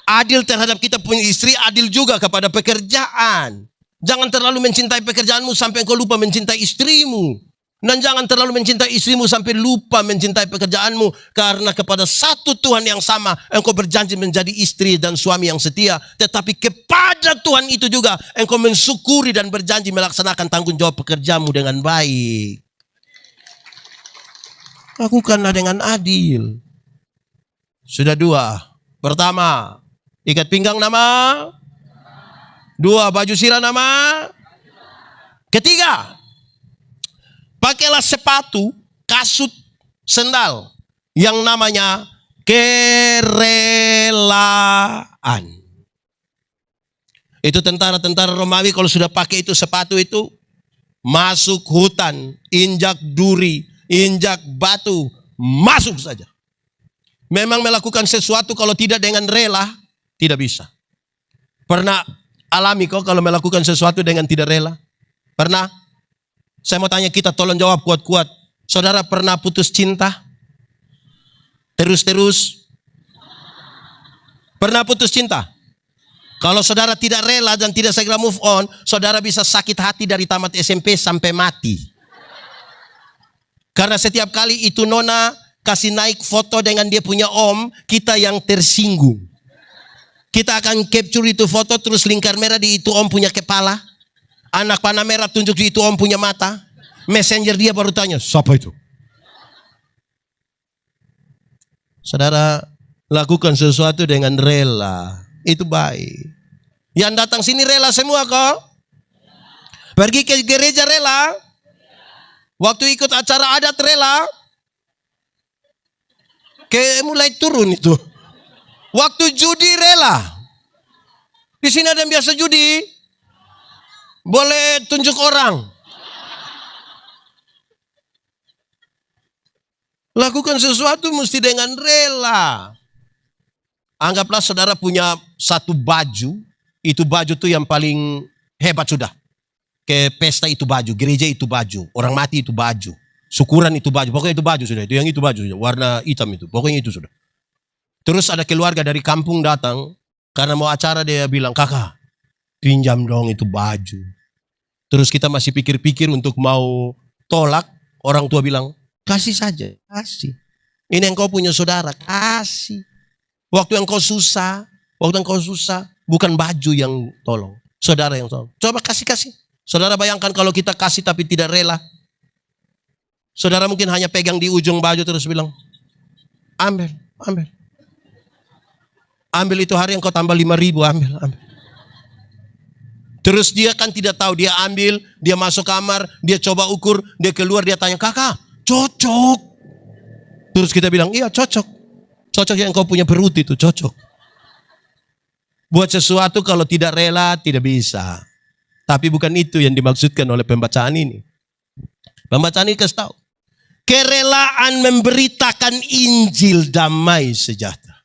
Adil terhadap kita punya istri, adil juga kepada pekerjaan. Jangan terlalu mencintai pekerjaanmu sampai engkau lupa mencintai istrimu. Dan jangan terlalu mencintai istrimu sampai lupa mencintai pekerjaanmu. Karena kepada satu Tuhan yang sama, engkau berjanji menjadi istri dan suami yang setia. Tetapi kepada Tuhan itu juga, engkau mensyukuri dan berjanji melaksanakan tanggung jawab pekerjamu dengan baik. Lakukanlah dengan adil. Sudah 2. Pertama, ikat pinggang nama. 2, baju sirah nama. Ketiga, pakailah sepatu, kasut, sendal yang namanya kerelaan. Itu tentara-tentara Romawi kalau sudah pakai itu sepatu itu, masuk hutan, injak duri, injak batu, masuk saja. Memang melakukan sesuatu kalau tidak dengan rela, tidak bisa. Pernah alami kok kalau melakukan sesuatu dengan tidak rela? Pernah? Saya mau tanya kita, tolong jawab kuat-kuat. Saudara pernah putus cinta? Terus-terus? Pernah putus cinta? Kalau saudara tidak rela dan tidak segera move on, saudara bisa sakit hati dari tamat SMP sampai mati. Karena setiap kali itu nona kasih naik foto dengan dia punya om, kita yang tersinggung. Kita akan capture itu foto, terus lingkar merah di itu om punya kepala. Anak panah merah tunjuk di itu om punya mata. Messenger dia baru tanya, siapa itu? Saudara, lakukan sesuatu dengan rela. Itu baik. Yang datang sini rela semua kok? Pergi ke gereja rela? Waktu ikut acara adat rela? Kayak mulai turun itu. Waktu judi rela? Di sini ada yang biasa judi? Boleh tunjuk orang. Lakukan sesuatu mesti dengan rela. Anggaplah saudara punya satu baju. Itu baju tuh yang paling hebat sudah. Ke pesta itu baju, gereja itu baju, orang mati itu baju, syukuran itu baju. Pokoknya itu baju sudah. Itu yang itu baju sudah. Warna hitam itu. Pokoknya itu sudah. Terus ada keluarga dari kampung datang. Karena mau acara dia bilang, kakak, pinjam dong itu baju. Terus kita masih pikir-pikir untuk mau tolak. Orang tua bilang, kasih saja, kasih. Ini engkau punya saudara, kasih. Waktu engkau susah, bukan baju yang tolong, saudara yang tolong. Coba kasih. Saudara bayangkan kalau kita kasih tapi tidak rela. Saudara mungkin hanya pegang di ujung baju terus bilang, ambil. Ambil itu hari engkau tambah 5.000, ambil. Terus dia kan tidak tahu, dia ambil, dia masuk kamar, dia coba ukur, dia keluar, dia tanya, kakak, cocok. Terus kita bilang, iya cocok. Cocok yang kau punya perut itu, cocok. Buat sesuatu kalau tidak rela, tidak bisa. Tapi bukan itu yang dimaksudkan oleh pembacaan ini. Pembacaan ini kasih tahu. Kerelaan memberitakan Injil damai sejahtera.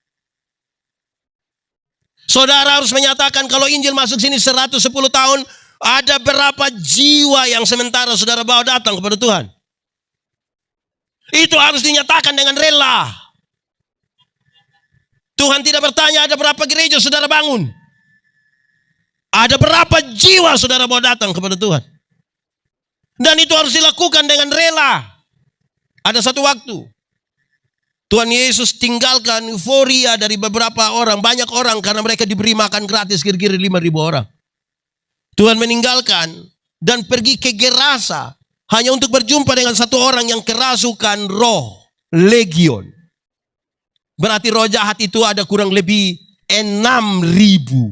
Saudara harus menyatakan kalau Injil masuk sini 110 tahun, ada berapa jiwa yang sementara saudara bawa datang kepada Tuhan. Itu harus dinyatakan dengan rela. Tuhan tidak bertanya ada berapa gereja saudara bangun. Ada berapa jiwa saudara bawa datang kepada Tuhan. Dan itu harus dilakukan dengan rela. Ada satu waktu Tuhan Yesus tinggalkan euforia dari beberapa orang, banyak orang karena mereka diberi makan gratis kira-kira 5.000 orang. Tuhan meninggalkan dan pergi ke Gerasa hanya untuk berjumpa dengan satu orang yang kerasukan roh, legion. Berarti roh jahat itu ada kurang lebih 6.000.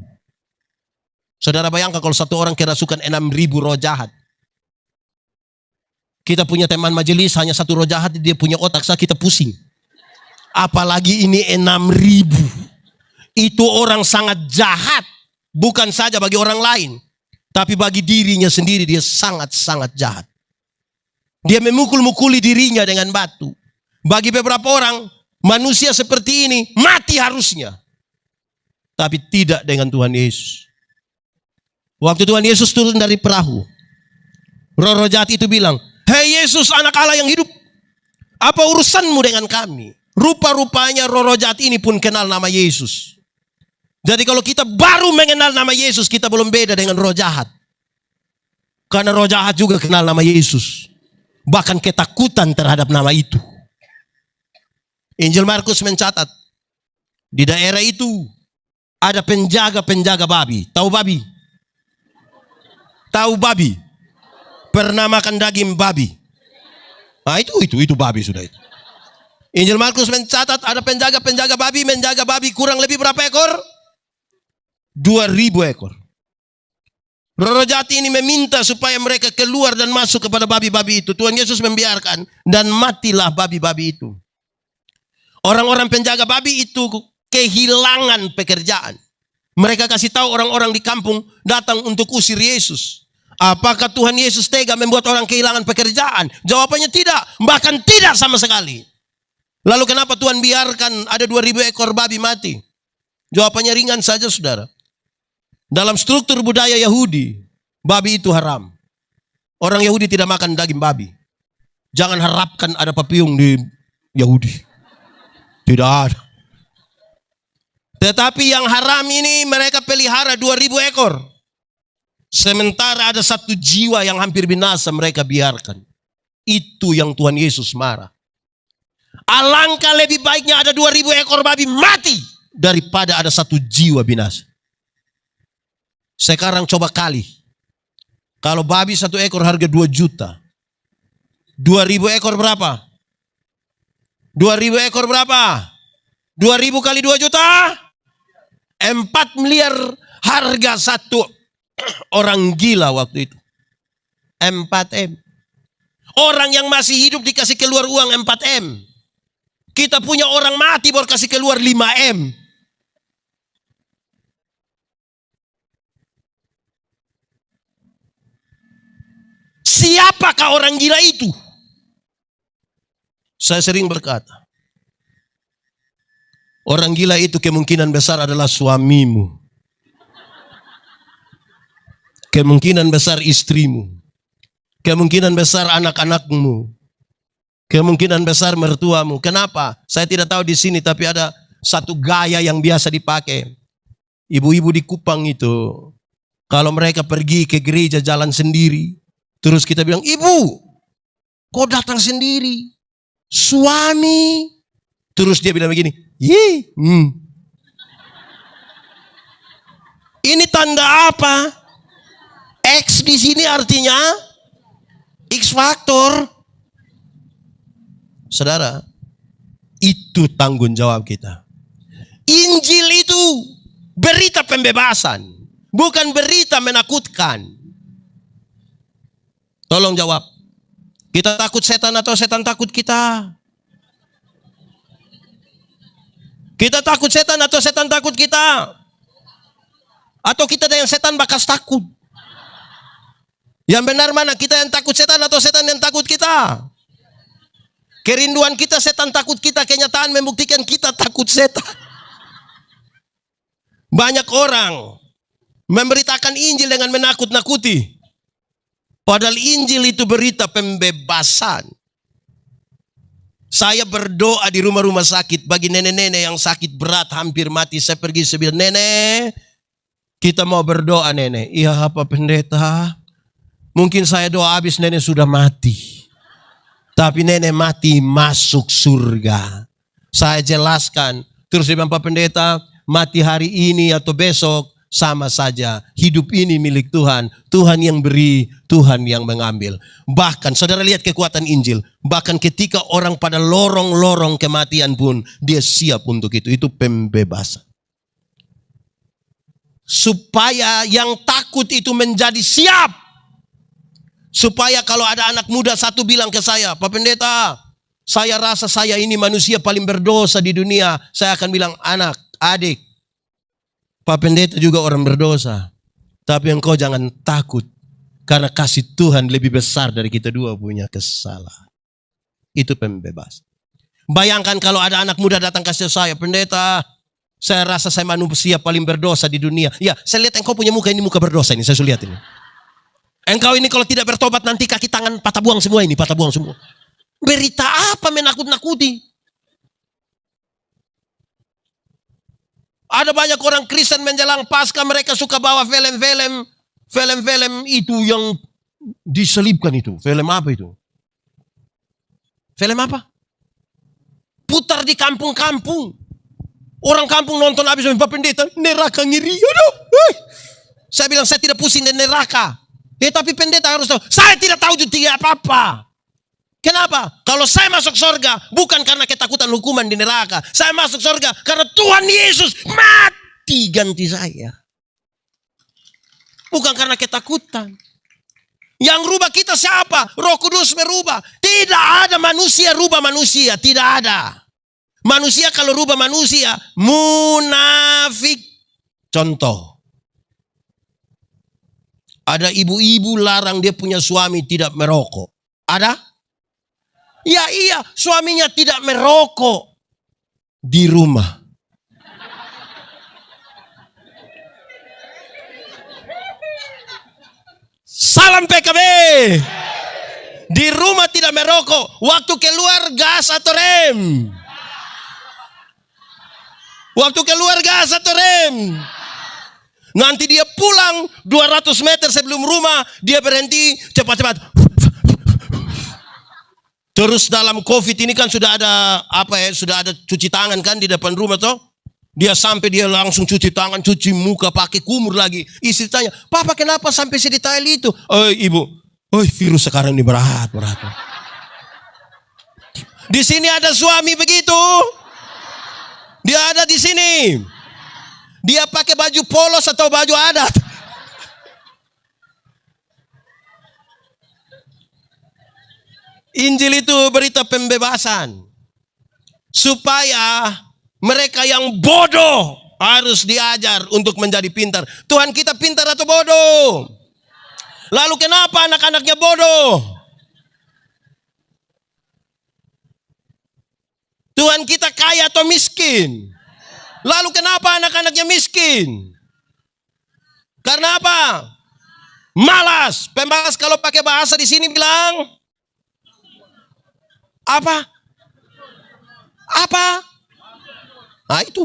Saudara bayangkan kalau satu orang kerasukan 6.000 roh jahat. Kita punya teman majelis hanya satu roh jahat, dia punya otak, kita pusing. Apalagi ini 6.000. Itu orang sangat jahat. Bukan saja bagi orang lain. Tapi bagi dirinya sendiri dia sangat-sangat jahat. Dia memukul-mukuli dirinya dengan batu. Bagi beberapa orang, manusia seperti ini mati harusnya. Tapi tidak dengan Tuhan Yesus. Waktu Tuhan Yesus turun dari perahu, roh-roh jahat itu bilang, hei Yesus anak Allah yang hidup, apa urusanmu dengan kami? Rupa-rupanya roh-roh jahat ini pun kenal nama Yesus. Jadi kalau kita baru mengenal nama Yesus, kita belum beda dengan roh jahat. Karena roh jahat juga kenal nama Yesus. Bahkan ketakutan terhadap nama itu. Injil Markus mencatat, di daerah itu ada penjaga-penjaga babi. Tahu babi? Tahu babi? Pernah makan daging babi? Nah itu babi sudah itu. Injil Markus mencatat ada penjaga-penjaga babi menjaga babi kurang lebih berapa ekor? 2.000 ekor. Roh jahat ini meminta supaya mereka keluar dan masuk kepada babi-babi itu. Tuhan Yesus membiarkan dan matilah babi-babi itu. Orang-orang penjaga babi itu kehilangan pekerjaan. Mereka kasih tahu orang-orang di kampung datang untuk usir Yesus. Apakah Tuhan Yesus tega membuat orang kehilangan pekerjaan? Jawabannya tidak, bahkan tidak sama sekali. Lalu kenapa Tuhan biarkan ada 2.000 ekor babi mati? Jawabannya ringan saja saudara. Dalam struktur budaya Yahudi, babi itu haram. Orang Yahudi tidak makan daging babi. Jangan harapkan ada papiung di Yahudi. Tidak ada. Tetapi yang haram ini mereka pelihara 2.000 ekor. Sementara ada 1 jiwa yang hampir binasa mereka biarkan. Itu yang Tuhan Yesus marah. Alangkah lebih baiknya ada 2.000 ekor babi mati daripada ada 1 jiwa binasa. Sekarang coba kali. Kalau babi 1 ekor harga 2 juta. 2.000 ekor berapa? 2.000 ekor berapa? 2.000 kali 2 juta? 4 miliar harga 1 orang gila waktu itu. 4M. Orang yang masih hidup dikasih keluar uang 4M. Kita punya orang mati baru kasih keluar 5M. Siapakah orang gila itu? Saya sering berkata, orang gila itu kemungkinan besar adalah suamimu. Kemungkinan besar istrimu. Kemungkinan besar anak-anakmu. Kemungkinan besar mertuamu. Kenapa? Saya tidak tahu di sini, tapi ada satu gaya yang biasa dipakai. Ibu-ibu di Kupang itu, kalau mereka pergi ke gereja jalan sendiri, terus kita bilang, ibu, kok datang sendiri? Suami. Terus dia bilang begini, Ini tanda apa? X di sini artinya X faktor. Saudara, itu tanggung jawab kita. Injil itu berita pembebasan, bukan berita menakutkan. Tolong jawab. Kita takut setan atau setan takut kita? Kita takut setan atau setan takut kita? Atau kita yang setan bakas takut? Yang benar mana? Kita yang takut setan atau setan yang takut kita? Kerinduan kita setan takut kita, kenyataan membuktikan kita takut setan. Banyak orang memberitakan Injil dengan menakut-nakuti. Padahal Injil itu berita pembebasan. Saya berdoa di rumah-rumah sakit bagi nenek-nenek yang sakit berat hampir mati. Saya pergi bilang, nenek, kita mau berdoa nenek. Iya Pak Pendeta. Mungkin saya doa habis nenek sudah mati. Tapi nenek mati masuk surga. Saya jelaskan. Terus dia bilang, Pak Pendeta, mati hari ini atau besok sama saja. Hidup ini milik Tuhan. Tuhan yang beri, Tuhan yang mengambil. Bahkan saudara lihat kekuatan Injil. Bahkan ketika orang pada lorong-lorong kematian pun dia siap untuk itu. Itu pembebasan. Supaya yang takut itu menjadi siap. Supaya kalau ada anak muda satu bilang ke saya, Pak Pendeta, saya rasa saya ini manusia paling berdosa di dunia. Saya akan bilang, anak, adik, Pak Pendeta juga orang berdosa. Tapi engkau jangan takut. Karena kasih Tuhan lebih besar dari kita dua punya kesalahan. Itu pembebas. Bayangkan kalau ada anak muda datang kasih saya, Pendeta, saya rasa saya manusia paling berdosa di dunia. Ya, saya lihat engkau punya muka ini muka berdosa ini. Saya sudah lihat ini. Engkau ini kalau tidak bertobat nanti kaki tangan patah buang semua ini. Patah buang semua. Berita apa menakut-nakuti? Ada banyak orang Kristen menjelang Paskah mereka suka bawa film-film itu yang diselipkan itu. Film apa itu? Film apa? Putar di kampung-kampung. Orang kampung nonton habis Pak Pendeta, neraka ngiri. Aduh, saya bilang saya tidak pusing dengan neraka. Tapi pendeta harus tahu. Saya tidak tahu juga apa-apa. Kenapa? Kalau saya masuk surga, bukan karena ketakutan hukuman di neraka. Saya masuk surga karena Tuhan Yesus mati ganti saya. Bukan karena ketakutan. Yang rubah kita siapa? Roh Kudus merubah. Tidak ada manusia rubah manusia. Tidak ada. Manusia kalau rubah manusia, munafik. Contoh. Ada ibu-ibu larang dia punya suami tidak merokok. Ada? Ya iya, suaminya tidak merokok. Di rumah. Salam PKB. Di rumah tidak merokok. Waktu keluar gas atau rem. Waktu keluar gas atau rem. Nanti dia pulang 200 meter sebelum rumah. Dia berhenti cepat-cepat. Terus dalam COVID ini kan sudah ada sudah ada cuci tangan kan di depan rumah toh. Dia sampai dia langsung cuci tangan, cuci muka, pakai kumur lagi. Istri tanya, "Papa kenapa sampai sedetail itu?" "Oh ibu, virus sekarang ini berat. Di sini ada suami begitu. Dia ada di sini. Dia pakai baju polos atau baju adat. Injil itu berita pembebasan. Supaya mereka yang bodoh harus diajar untuk menjadi pintar. Tuhan kita pintar atau bodoh? Lalu kenapa anak-anaknya bodoh? Tuhan kita kaya atau miskin? Lalu kenapa anak-anaknya miskin? Karena apa? Malas. Pembahas kalau pakai bahasa di sini bilang apa? Apa? Nah itu.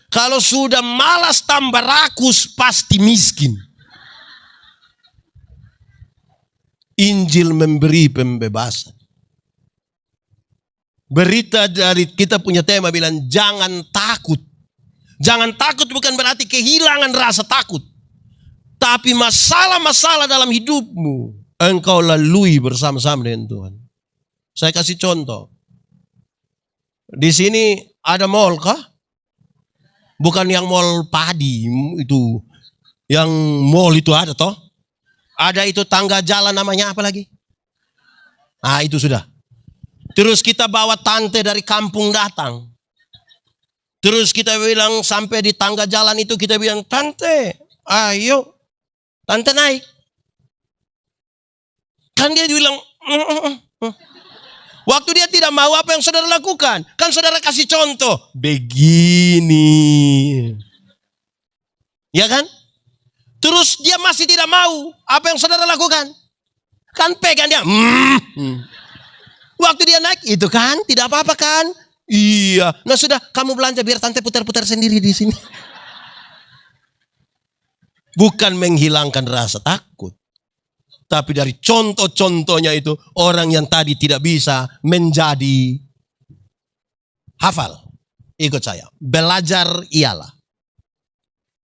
Kalau sudah malas tambah rakus pasti miskin. Injil memberi pembebasan. Berita dari kita punya tema bilang jangan takut. Jangan takut bukan berarti kehilangan rasa takut. Tapi masalah-masalah dalam hidupmu engkau lalui bersama-sama dengan Tuhan. Saya kasih contoh. Di sini ada mall kah? Bukan yang mall padi itu. Yang mall itu ada toh? Ada itu tangga jalan namanya apa lagi? Ah itu sudah. Terus kita bawa tante dari kampung datang. Terus kita bilang sampai di tangga jalan itu kita bilang, "Tante, ayo. Tante naik." Kan dia bilang, Waktu dia tidak mau apa yang saudara lakukan? Kan saudara kasih contoh. Begini. Ya kan? Terus dia masih tidak mau. Apa yang saudara lakukan? Kan pegang dia. Waktu dia naik, itu kan tidak apa-apa kan? Iya. Nah sudah, kamu belanja biar tante putar-putar sendiri di sini. Bukan menghilangkan rasa takut. Tapi dari contoh-contohnya itu, orang yang tadi tidak bisa menjadi hafal. Ikut saya. Belajar ialah.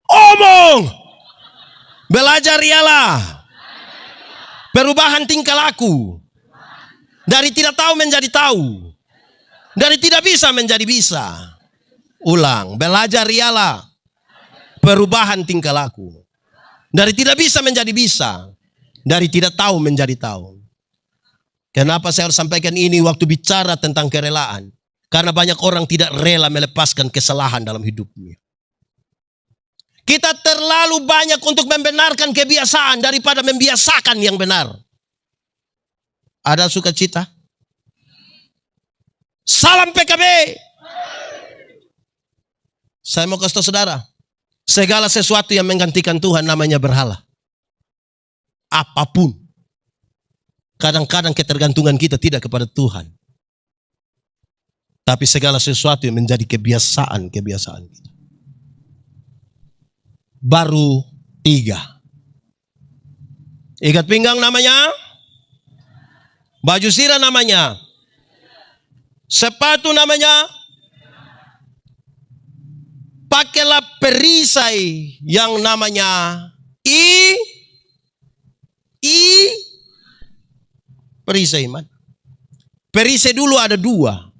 Omong! Belajar ialah. Perubahan tingkah laku. Dari tidak tahu menjadi tahu. Dari tidak bisa menjadi bisa. Ulang. Belajar ialah. Perubahan tingkah laku. Dari tidak bisa menjadi bisa. Dari tidak tahu menjadi tahu. Kenapa saya harus sampaikan ini waktu bicara tentang kerelaan? Karena banyak orang tidak rela melepaskan kesalahan dalam hidupnya. Kita terlalu banyak untuk membenarkan kebiasaan daripada membiasakan yang benar. Ada sukacita? Salam PKB. Saya mau kasih tahu saudara. Segala sesuatu yang menggantikan Tuhan namanya berhala. Apapun. Kadang-kadang ketergantungan kita tidak kepada Tuhan. Tapi segala sesuatu yang menjadi kebiasaan-kebiasaan kita. Baru 3. Ikat pinggang namanya. Baju sirah namanya. Sepatu namanya. Pakailah perisai yang namanya perisai iman. Perisai dulu ada dua.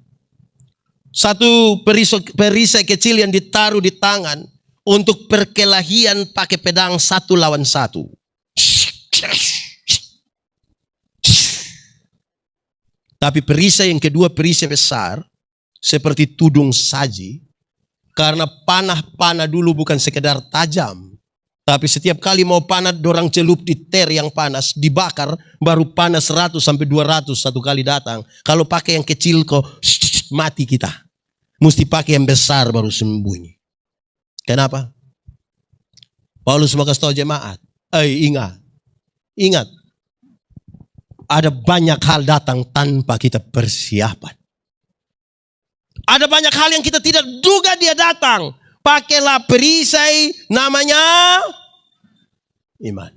Satu perisai kecil yang ditaruh di tangan untuk perkelahian pakai pedang 1 lawan 1. Tapi perisai yang kedua, perisai besar, seperti tudung saji. Karena panah dulu bukan sekedar tajam. Tapi setiap kali mau panah, dorang celup di ter yang panas, dibakar, baru panas 100 sampai 200 satu kali datang. Kalau pakai yang kecil kok mati kita. Mesti pakai yang besar baru sembunyi. Kenapa? Paulus mau kasih tahu jemaat. Ingat. Ada banyak hal datang tanpa kita persiapan. Ada banyak hal yang kita tidak duga dia datang. Pakailah perisai namanya iman.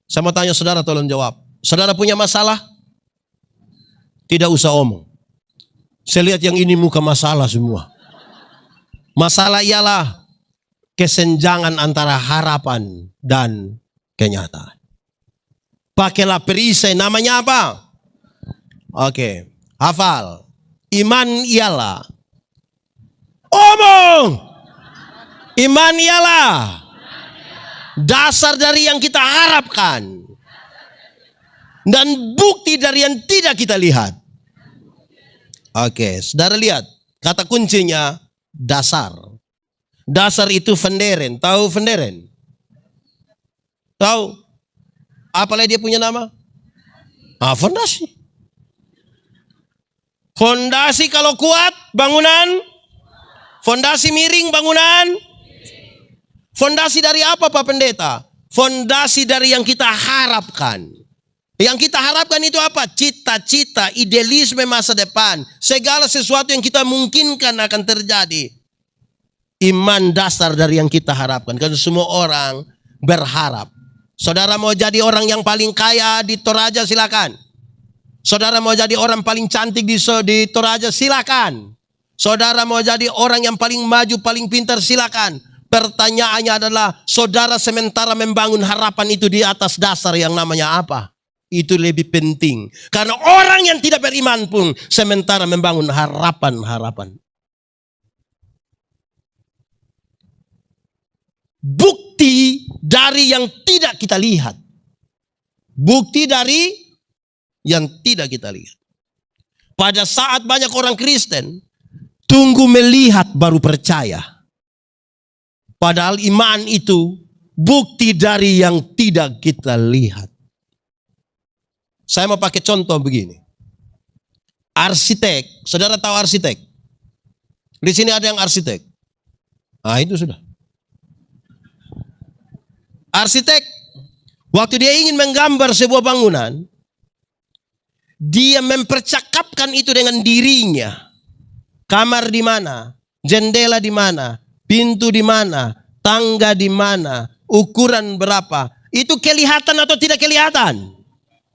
Saya mau tanya saudara, tolong jawab. Saudara punya masalah? Tidak usah omong. Saya lihat yang ini muka masalah semua. Masalah ialah kesenjangan antara harapan dan kenyataan. Pakailah perisai namanya apa? Oke, hafal. Iman ialah. Omong. Iman ialah dasar dari yang kita harapkan dan bukti dari yang tidak kita lihat. Oke, saudara lihat. Kata kuncinya dasar. Dasar itu funderen. Tahu funderen? Tahu? Apalagi dia punya nama? Fondasi. Fondasi kalau kuat, bangunan. Fondasi miring, bangunan. Fondasi dari apa Pak Pendeta? Fondasi dari yang kita harapkan. Yang kita harapkan itu apa? Cita-cita, idealisme masa depan. Segala sesuatu yang kita mungkinkan akan terjadi. Iman dasar dari yang kita harapkan. Karena semua orang berharap. Saudara mau jadi orang yang paling kaya di Toraja, silakan. Saudara mau jadi orang paling cantik di Toraja, silakan. Saudara mau jadi orang yang paling maju, paling pintar, silakan. Pertanyaannya adalah, saudara sementara membangun harapan itu di atas dasar yang namanya apa? Itu lebih penting. Karena orang yang tidak beriman pun sementara membangun harapan-harapan. Bukti dari yang tidak kita lihat. Bukti dari yang tidak kita lihat. Pada saat banyak orang Kristen tunggu melihat baru percaya. Padahal iman itu bukti dari yang tidak kita lihat. Saya mau pakai contoh begini. Arsitek, saudara tahu arsitek? Di sini ada yang arsitek. Nah, itu sudah. Arsitek, waktu dia ingin menggambar sebuah bangunan, dia mempercakapkan itu dengan dirinya. Kamar di mana, jendela di mana, pintu di mana, tangga di mana, ukuran berapa. Itu kelihatan atau tidak kelihatan?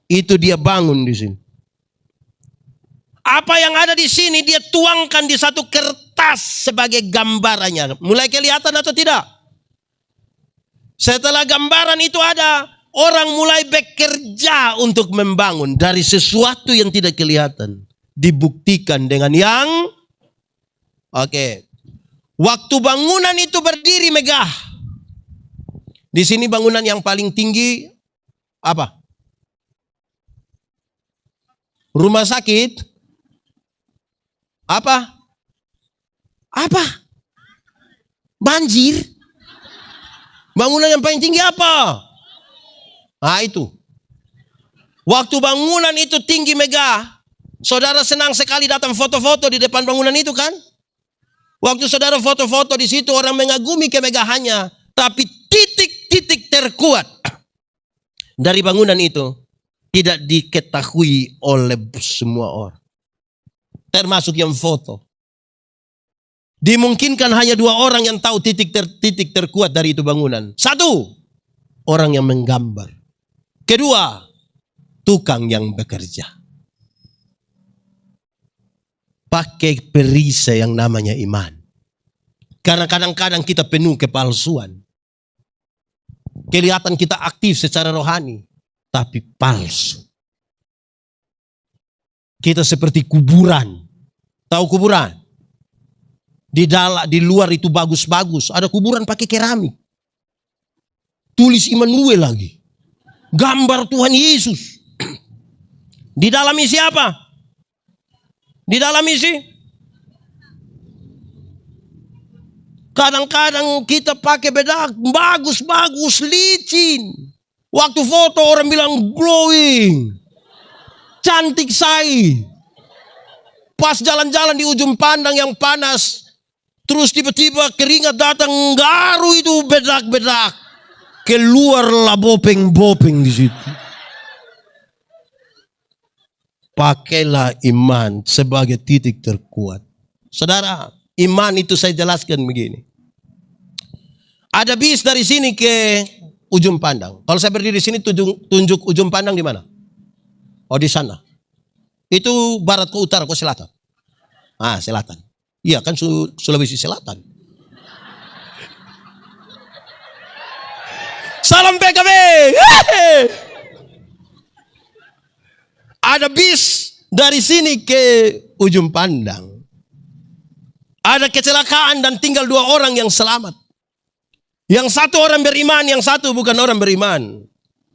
Itu dia bangun di sini. Apa yang ada di sini dia tuangkan di satu kertas sebagai gambarannya. Mulai kelihatan atau tidak? Setelah gambaran itu ada, orang mulai bekerja untuk membangun dari sesuatu yang tidak kelihatan. Dibuktikan dengan yang waktu bangunan itu berdiri megah. Di sini bangunan yang paling tinggi apa? Rumah sakit? Apa? Banjir? Bangunan yang paling tinggi apa? Nah itu. Waktu bangunan itu tinggi megah, saudara senang sekali datang foto-foto di depan bangunan itu kan? Waktu saudara foto-foto di situ orang mengagumi kemegahannya, tapi titik-titik terkuat dari bangunan itu tidak diketahui oleh semua orang. Termasuk yang foto. Dimungkinkan hanya 2 orang yang tahu titik terkuat dari itu bangunan. 1, orang yang menggambar. Kedua, tukang yang bekerja. Pakai perisai yang namanya iman. Karena kadang-kadang kita penuh kepalsuan. Kelihatan kita aktif secara rohani, tapi palsu. Kita seperti kuburan. Tahu kuburan? Di luar itu bagus-bagus. Ada kuburan pakai keramik. Tulis Immanuel lagi. Gambar Tuhan Yesus. Di dalam isi apa? Di dalam isi? Kadang-kadang kita pakai bedak bagus-bagus, licin. Waktu foto orang bilang glowing. Cantik say. Pas jalan-jalan di ujung pandang yang panas. Terus tiba-tiba keringat datang, garu itu bedak-bedak. Keluarlah bopeng-bopeng di situ. Pakailah iman sebagai titik terkuat. Saudara, iman itu saya jelaskan begini. Ada bis dari sini ke ujung pandang. Kalau saya berdiri di sini tunjuk ujung pandang di mana? Oh, di sana. Itu barat ke utara ke selatan. Ah, selatan. Iya kan Sulawesi Selatan. Salam PKB. Ada bis dari sini ke ujung pandang. Ada kecelakaan dan tinggal 2 orang yang selamat. Yang satu orang beriman, yang satu bukan orang beriman.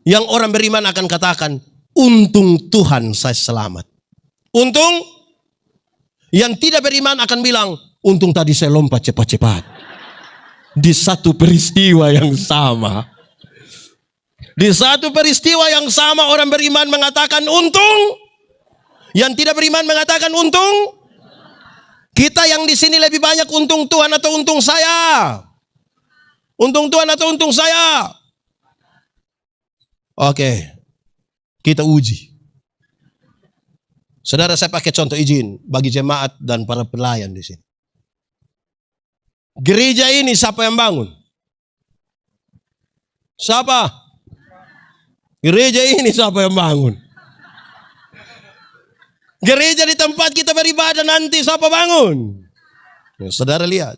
Yang orang beriman akan katakan, untung Tuhan saya selamat. Untung. Yang tidak beriman akan bilang, untung tadi saya lompat cepat-cepat. Di satu peristiwa yang sama. Di satu peristiwa yang sama orang beriman mengatakan untung. Yang tidak beriman mengatakan untung. Kita yang di sini lebih banyak untung Tuhan atau untung saya? Untung Tuhan atau untung saya? Oke. Kita uji. Saudara, saya pakai contoh izin bagi jemaat dan para pelayan di sini. Gereja ini siapa yang bangun? Siapa? Gereja ini siapa yang bangun? Gereja di tempat kita beribadah nanti siapa bangun? Ya, saudara lihat.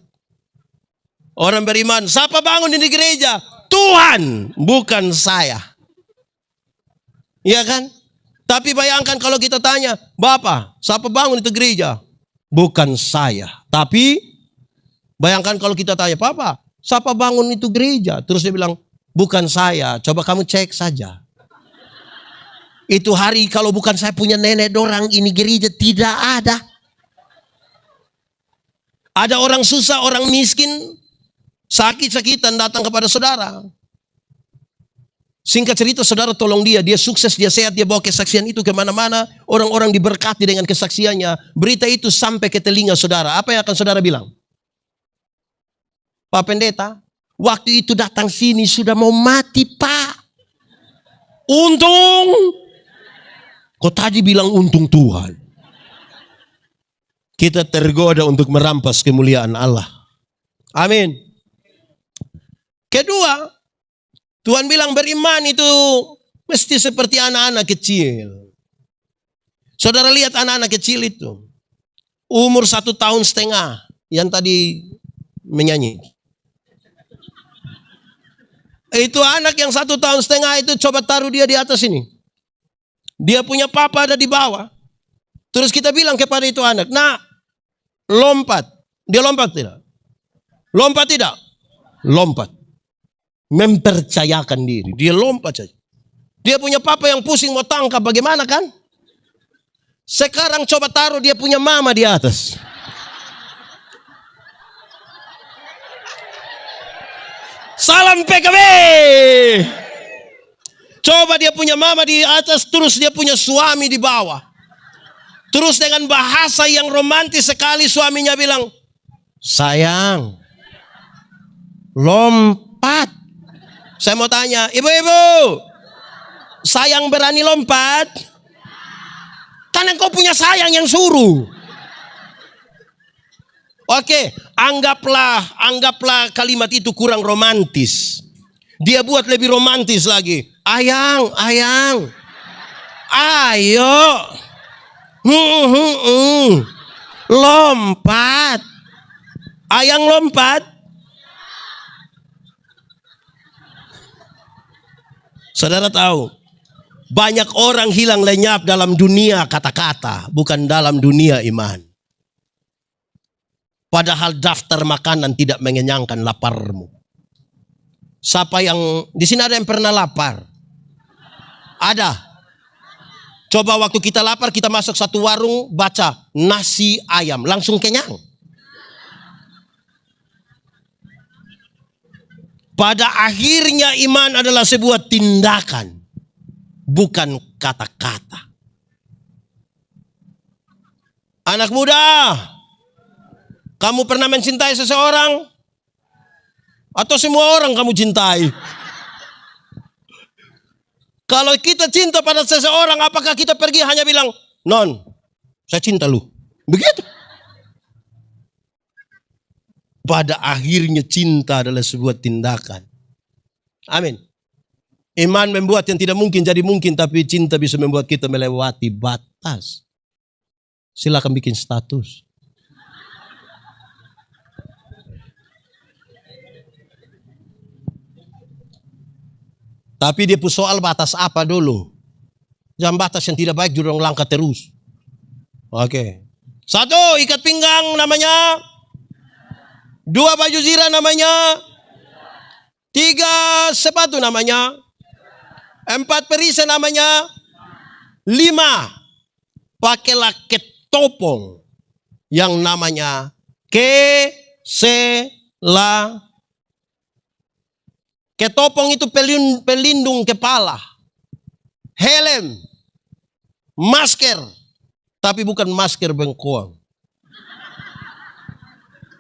Orang beriman, siapa bangun di gereja? Tuhan, bukan saya. Iya kan? Tapi bayangkan kalau kita tanya, Bapak, siapa bangun itu gereja? Bukan saya. Tapi bayangkan kalau kita tanya, Papa, siapa bangun itu gereja? Terus dia bilang, bukan saya. Coba kamu cek saja. Itu hari kalau bukan saya punya nenek dorang, ini gereja tidak ada. Ada orang susah, orang miskin, sakit-sakitan datang kepada saudara. Singkat cerita, saudara tolong dia sukses, dia sehat, dia bawa kesaksian itu kemana-mana. Orang-orang diberkati dengan kesaksiannya. Berita itu sampai ke telinga saudara. Apa yang akan saudara bilang? Pak Pendeta, waktu itu datang sini sudah mau mati, Pak. Untung. Kok tadi bilang untung Tuhan? Kita tergoda untuk merampas kemuliaan Allah. Amin. Kedua, Tuhan bilang beriman itu mesti seperti anak-anak kecil. Saudara lihat anak-anak kecil itu. Umur 1,5 tahun yang tadi menyanyi. Itu anak yang 1,5 tahun itu coba taruh dia di atas ini. Dia punya papa ada di bawah. Terus kita bilang kepada itu anak, nah lompat. Dia lompat tidak? Lompat tidak? Lompat. Mempercayakan diri. Dia lompat saja. Dia punya papa yang pusing mau tangkap. Bagaimana kan? Sekarang coba taruh dia punya mama di atas. Salam PKB. Coba dia punya mama di atas. Terus dia punya suami di bawah. Terus dengan bahasa yang romantis sekali suaminya bilang, sayang, lompat. Saya mau tanya, ibu-ibu, sayang berani lompat? Kan engkau punya sayang yang suruh. Oke, anggaplah kalimat itu kurang romantis. Dia buat lebih romantis lagi. Ayang, ayo. Lompat. Ayang lompat. Saudara tahu, banyak orang hilang lenyap dalam dunia kata-kata, bukan dalam dunia iman. Padahal daftar makanan tidak mengenyangkan laparmu. Siapa yang di sini ada yang pernah lapar? Ada. Coba waktu kita lapar, kita masuk satu warung, baca nasi ayam, langsung kenyang. Pada akhirnya iman adalah sebuah tindakan, bukan kata-kata. Anak muda, kamu pernah mencintai seseorang? Atau semua orang kamu cintai? Kalau kita cinta pada seseorang, apakah kita pergi hanya bilang, "Non, saya cinta lu"? Begitu. Pada akhirnya cinta adalah sebuah tindakan. Amin. Iman membuat yang tidak mungkin jadi mungkin, tapi cinta bisa membuat kita melewati batas. Silakan bikin status. Tapi dia soal batas apa dulu? Jangan batas yang tidak baik, jurang langkah terus. Oke. 1, ikat pinggang namanya. 2, baju zirah namanya. 3, sepatu namanya. 4, perisai namanya. 5, pakailah ketopong yang namanya kesela. Ketopong itu pelindung kepala, helm, masker, tapi bukan masker bengkoang.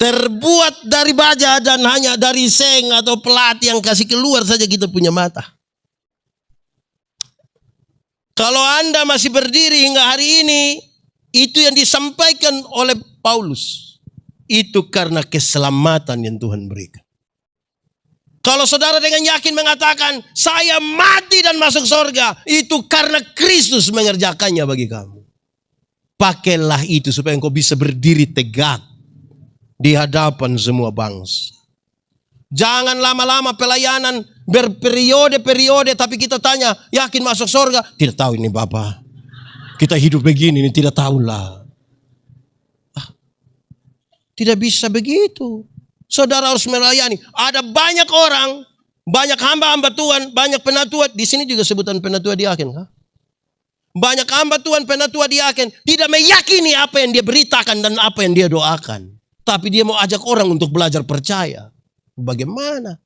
Terbuat dari baja dan hanya dari seng atau pelat yang kasih keluar saja kita punya mata. Kalau Anda masih berdiri hingga hari ini, itu yang disampaikan oleh Paulus. Itu karena keselamatan yang Tuhan berikan. Kalau saudara dengan yakin mengatakan, saya mati dan masuk surga, itu karena Kristus mengerjakannya bagi kamu. Pakailah itu supaya engkau bisa berdiri tegak di hadapan semua bangsa. Jangan lama-lama pelayanan berperiode-periode, tapi kita tanya, yakin masuk surga? Tidak tahu ini Bapak. Kita hidup begini, ini tidak tahulah. Tidak bisa begitu. Saudara harus melayani. Ada banyak orang, banyak hamba-hamba Tuhan, banyak penatua. Di sini juga sebutan penatua diaken. Banyak hamba Tuhan, penatua diaken. Tidak meyakini apa yang dia beritakan dan apa yang dia doakan. Tapi dia mau ajak orang untuk belajar percaya. Bagaimana?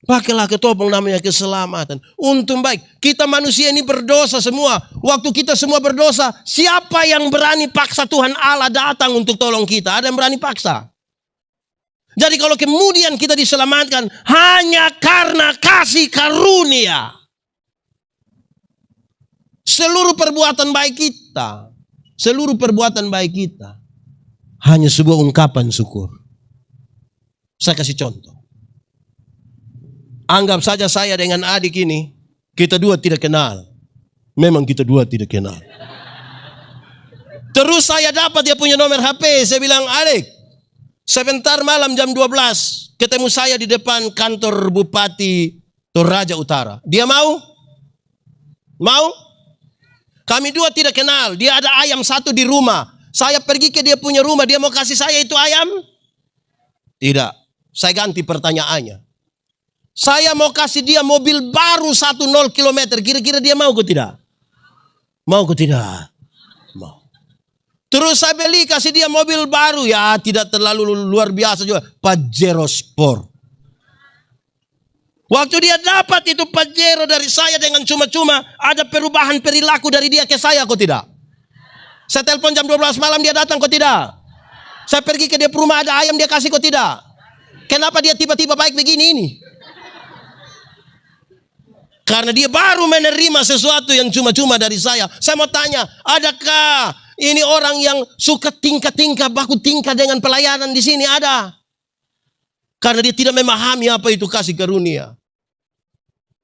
Pakailah ketopong namanya keselamatan. Untung baik. Kita manusia ini berdosa semua. Waktu kita semua berdosa, siapa yang berani paksa Tuhan Allah datang untuk tolong kita? Ada yang berani paksa? Jadi kalau kemudian kita diselamatkan hanya karena kasih karunia. Seluruh perbuatan baik kita hanya sebuah ungkapan syukur. Saya kasih contoh. Anggap saja saya dengan adik ini, kita dua tidak kenal. Memang kita dua tidak kenal. Terus saya dapat dia punya nomor HP. Saya bilang, adik, sebentar malam jam 12, ketemu saya di depan kantor Bupati Toraja Utara. Dia mau? Mau? Kami dua tidak kenal. Dia ada ayam satu di rumah. Saya pergi ke dia punya rumah. Dia mau kasih saya itu ayam? Tidak. Saya ganti pertanyaannya. Saya mau kasih dia mobil baru 10 kilometer. Kira-kira dia mau ke tidak? Mau ke tidak? Mau. Terus saya beli kasih dia mobil baru. Ya tidak terlalu luar biasa juga. Pajero Sport. Waktu dia dapat itu Pajero dari saya dengan cuma-cuma. Ada perubahan perilaku dari dia ke saya kok tidak? Saya telepon jam 12 malam dia datang kok tidak? Saya pergi ke dia rumah ada ayam dia kasih kok tidak? Kenapa dia tiba-tiba baik begini ini? Karena dia baru menerima sesuatu yang cuma-cuma dari saya. Saya mau tanya, adakah ini orang yang suka tingkah-tingkah, baku tingkah dengan pelayanan di sini? Ada. Karena dia tidak memahami apa itu kasih karunia.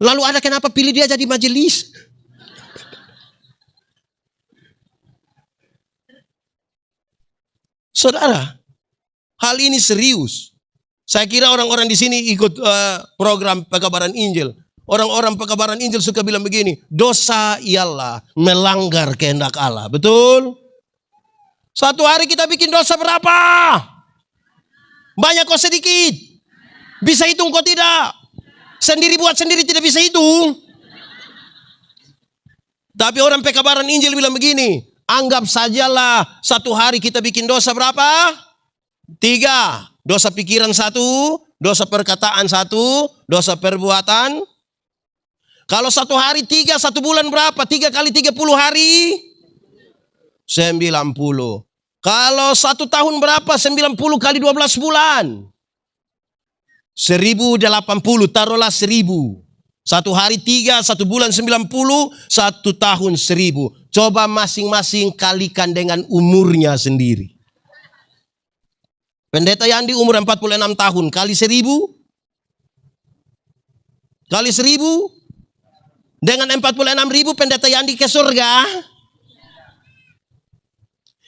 Lalu ada kenapa pilih dia jadi majelis? Saudara, hal ini serius. Saya kira orang-orang di sini ikut program pekabaran Injil. Orang-orang pekabaran Injil suka bilang begini, dosa ialah melanggar kehendak Allah. Betul? Satu hari kita bikin dosa berapa? Banyak kok sedikit? Bisa hitung kok tidak? Sendiri buat sendiri tidak bisa hitung. Tapi orang pekabaran Injil bilang begini, anggap sajalah satu hari kita bikin dosa berapa? 3. Dosa pikiran 1, dosa perkataan 1, dosa perbuatan. Kalau satu hari 3, satu bulan berapa? 3 kali 30 hari? 90. Kalau satu tahun berapa? 90 kali 12 bulan. 1080, taruhlah 1000. Satu hari 3, satu bulan 90, satu tahun 1000. Coba masing-masing kalikan dengan umurnya sendiri. Pendeta Yandi umur 46 tahun, kali 1000. Kali 1000. Dengan 46.000 pendeta Yandi ke surga.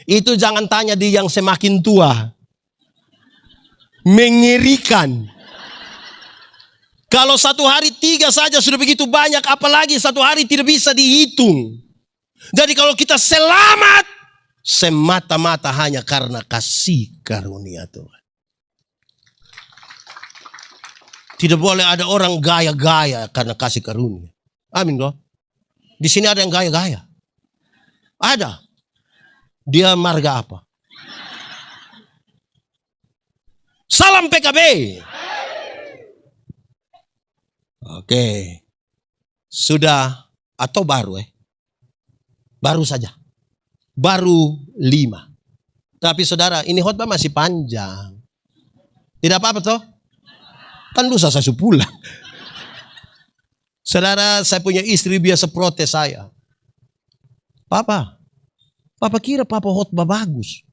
Itu jangan tanya di yang semakin tua. Mengerikan. Kalau satu hari 3 saja sudah begitu banyak, apalagi satu hari tidak bisa dihitung. Jadi kalau kita selamat, semata-mata hanya karena kasih karunia Tuhan. Tidak boleh ada orang gaya-gaya karena kasih karunia. Amin kok. Di sini ada yang gaya-gaya. Ada. Dia marga apa? Salam PKB. Oke. Sudah atau baru Baru saja. Baru 5. Tapi saudara, ini khotbah masih panjang. Tidak apa-apa toh? Kan lusa saya pulang. Saudara, saya punya istri biasa protes saya. Papa kira papa khotbah bagus.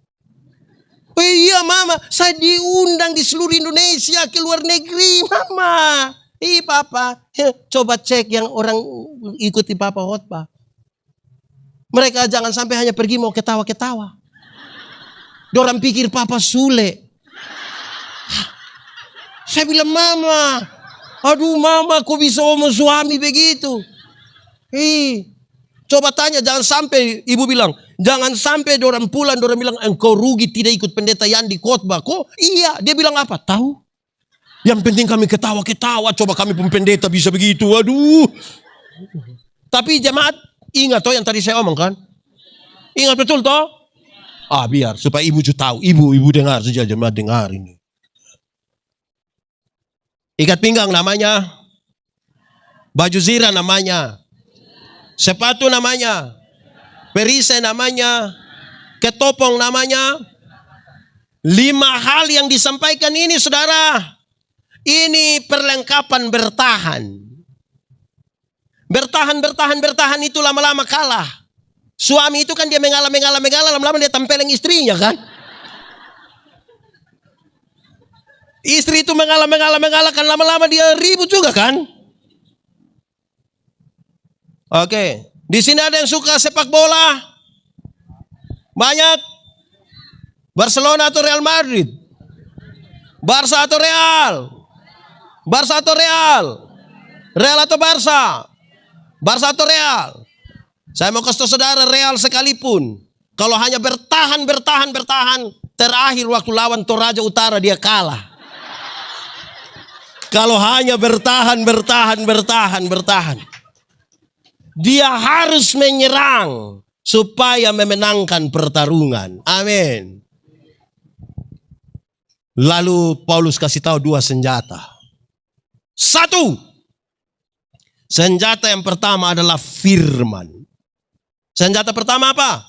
Oh iya mama, saya diundang di seluruh Indonesia ke luar negeri mama. Papa, coba cek yang orang ikuti papa khotbah. Mereka jangan sampai hanya pergi mau ketawa-ketawa. Dorang pikir papa Sule. Saya bilang mama, aduh mama kok bisa omong suami begitu. Coba tanya, jangan sampai ibu bilang, jangan sampai dorang pulang, dorang bilang engkau rugi tidak ikut pendeta Yandi khotbah. Kok iya, dia bilang apa? Tahu? Yang penting kami ketawa-ketawa, coba kami pun pendeta bisa begitu. Aduh. Tapi jemaat, ingat toh yang tadi saya omong kan? Ingat betul toh? Biar supaya ibu tahu, ibu dengar saja, jemaat dengar ini. Ikat pinggang namanya, baju zirah namanya, sepatu namanya, perisai namanya, ketopong namanya. 5 hal yang disampaikan ini saudara, ini perlengkapan bertahan. Bertahan itu lama-lama kalah. Suami itu kan dia mengalah, lama-lama dia tempeleng istrinya kan. Istri itu mengalah kan lama-lama dia ribut juga kan. Oke, di sini ada yang suka sepak bola. Banyak. Barcelona atau Real Madrid? Barca atau Real? Barca atau Real? Real atau Barca? Barca atau Real? Saya mau kasih tahu saudara, Real sekalipun kalau hanya bertahan, terakhir waktu lawan Toraja Utara dia kalah. Kalau hanya bertahan. Dia harus menyerang supaya memenangkan pertarungan. Amin. Lalu Paulus kasih tahu 2 senjata. 1. Senjata yang pertama adalah firman. Senjata pertama apa?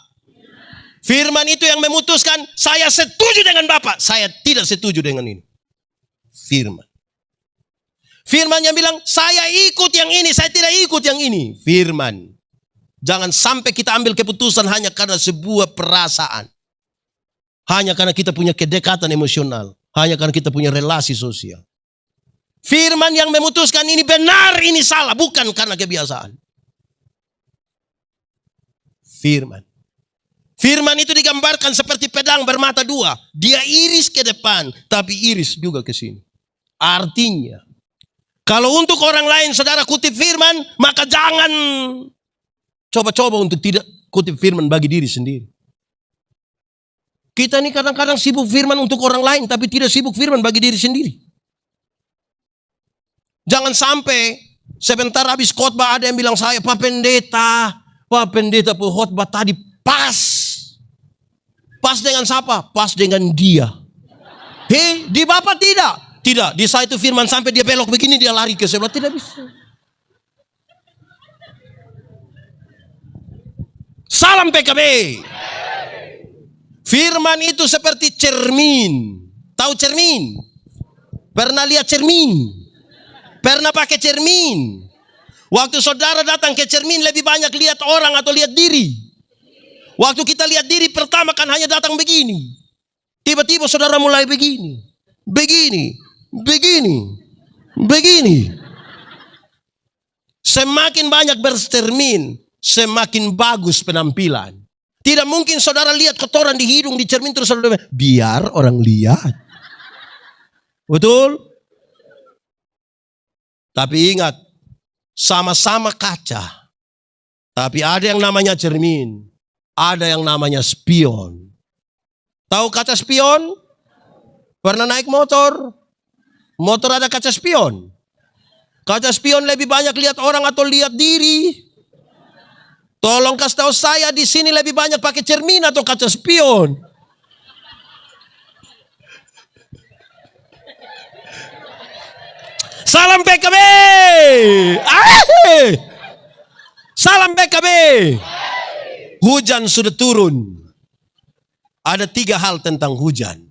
Firman itu yang memutuskan, saya setuju dengan Bapak, saya tidak setuju dengan ini. Firman. Firman yang bilang, saya ikut yang ini, saya tidak ikut yang ini. Firman. Jangan sampai kita ambil keputusan hanya karena sebuah perasaan. Hanya karena kita punya kedekatan emosional. Hanya karena kita punya relasi sosial. Firman yang memutuskan ini benar, ini salah, bukan karena kebiasaan. Firman. Firman itu digambarkan seperti pedang bermata dua. Dia iris ke depan, tapi iris juga ke sini. Artinya, kalau untuk orang lain saudara kutip firman, maka jangan coba-coba untuk tidak kutip firman bagi diri sendiri. Kita ini kadang-kadang sibuk firman untuk orang lain, tapi tidak sibuk firman bagi diri sendiri. Jangan sampai sebentar habis khotbah ada yang bilang saya, Pak Pendeta khotbah tadi pas. Pas dengan siapa? Pas dengan dia. Hei, di Bapak tidak. Tidak, di saya itu firman sampai dia belok begini, dia lari ke sebelah. Tidak bisa. Salam PKB. Firman itu seperti cermin. Tahu cermin? Pernah lihat cermin? Pernah pakai cermin? Waktu saudara datang ke cermin lebih banyak lihat orang atau lihat diri? Waktu kita lihat diri pertama kan hanya datang begini. Tiba-tiba saudara mulai begini. Begini. Semakin banyak bercermin, semakin bagus penampilan. Tidak mungkin saudara lihat kotoran di hidung, di cermin terus saudara biar orang lihat. Betul? Tapi ingat, sama-sama kaca. Tapi ada yang namanya cermin, ada yang namanya spion. Tahu kaca spion? Pernah naik motor? Motor ada kaca spion. Kaca spion lebih banyak lihat orang atau lihat diri? Tolong kasih tahu saya di sini lebih banyak pakai cermin atau kaca spion? Salam PKB. Salam PKB. Hujan sudah turun. Ada 3 hal tentang hujan.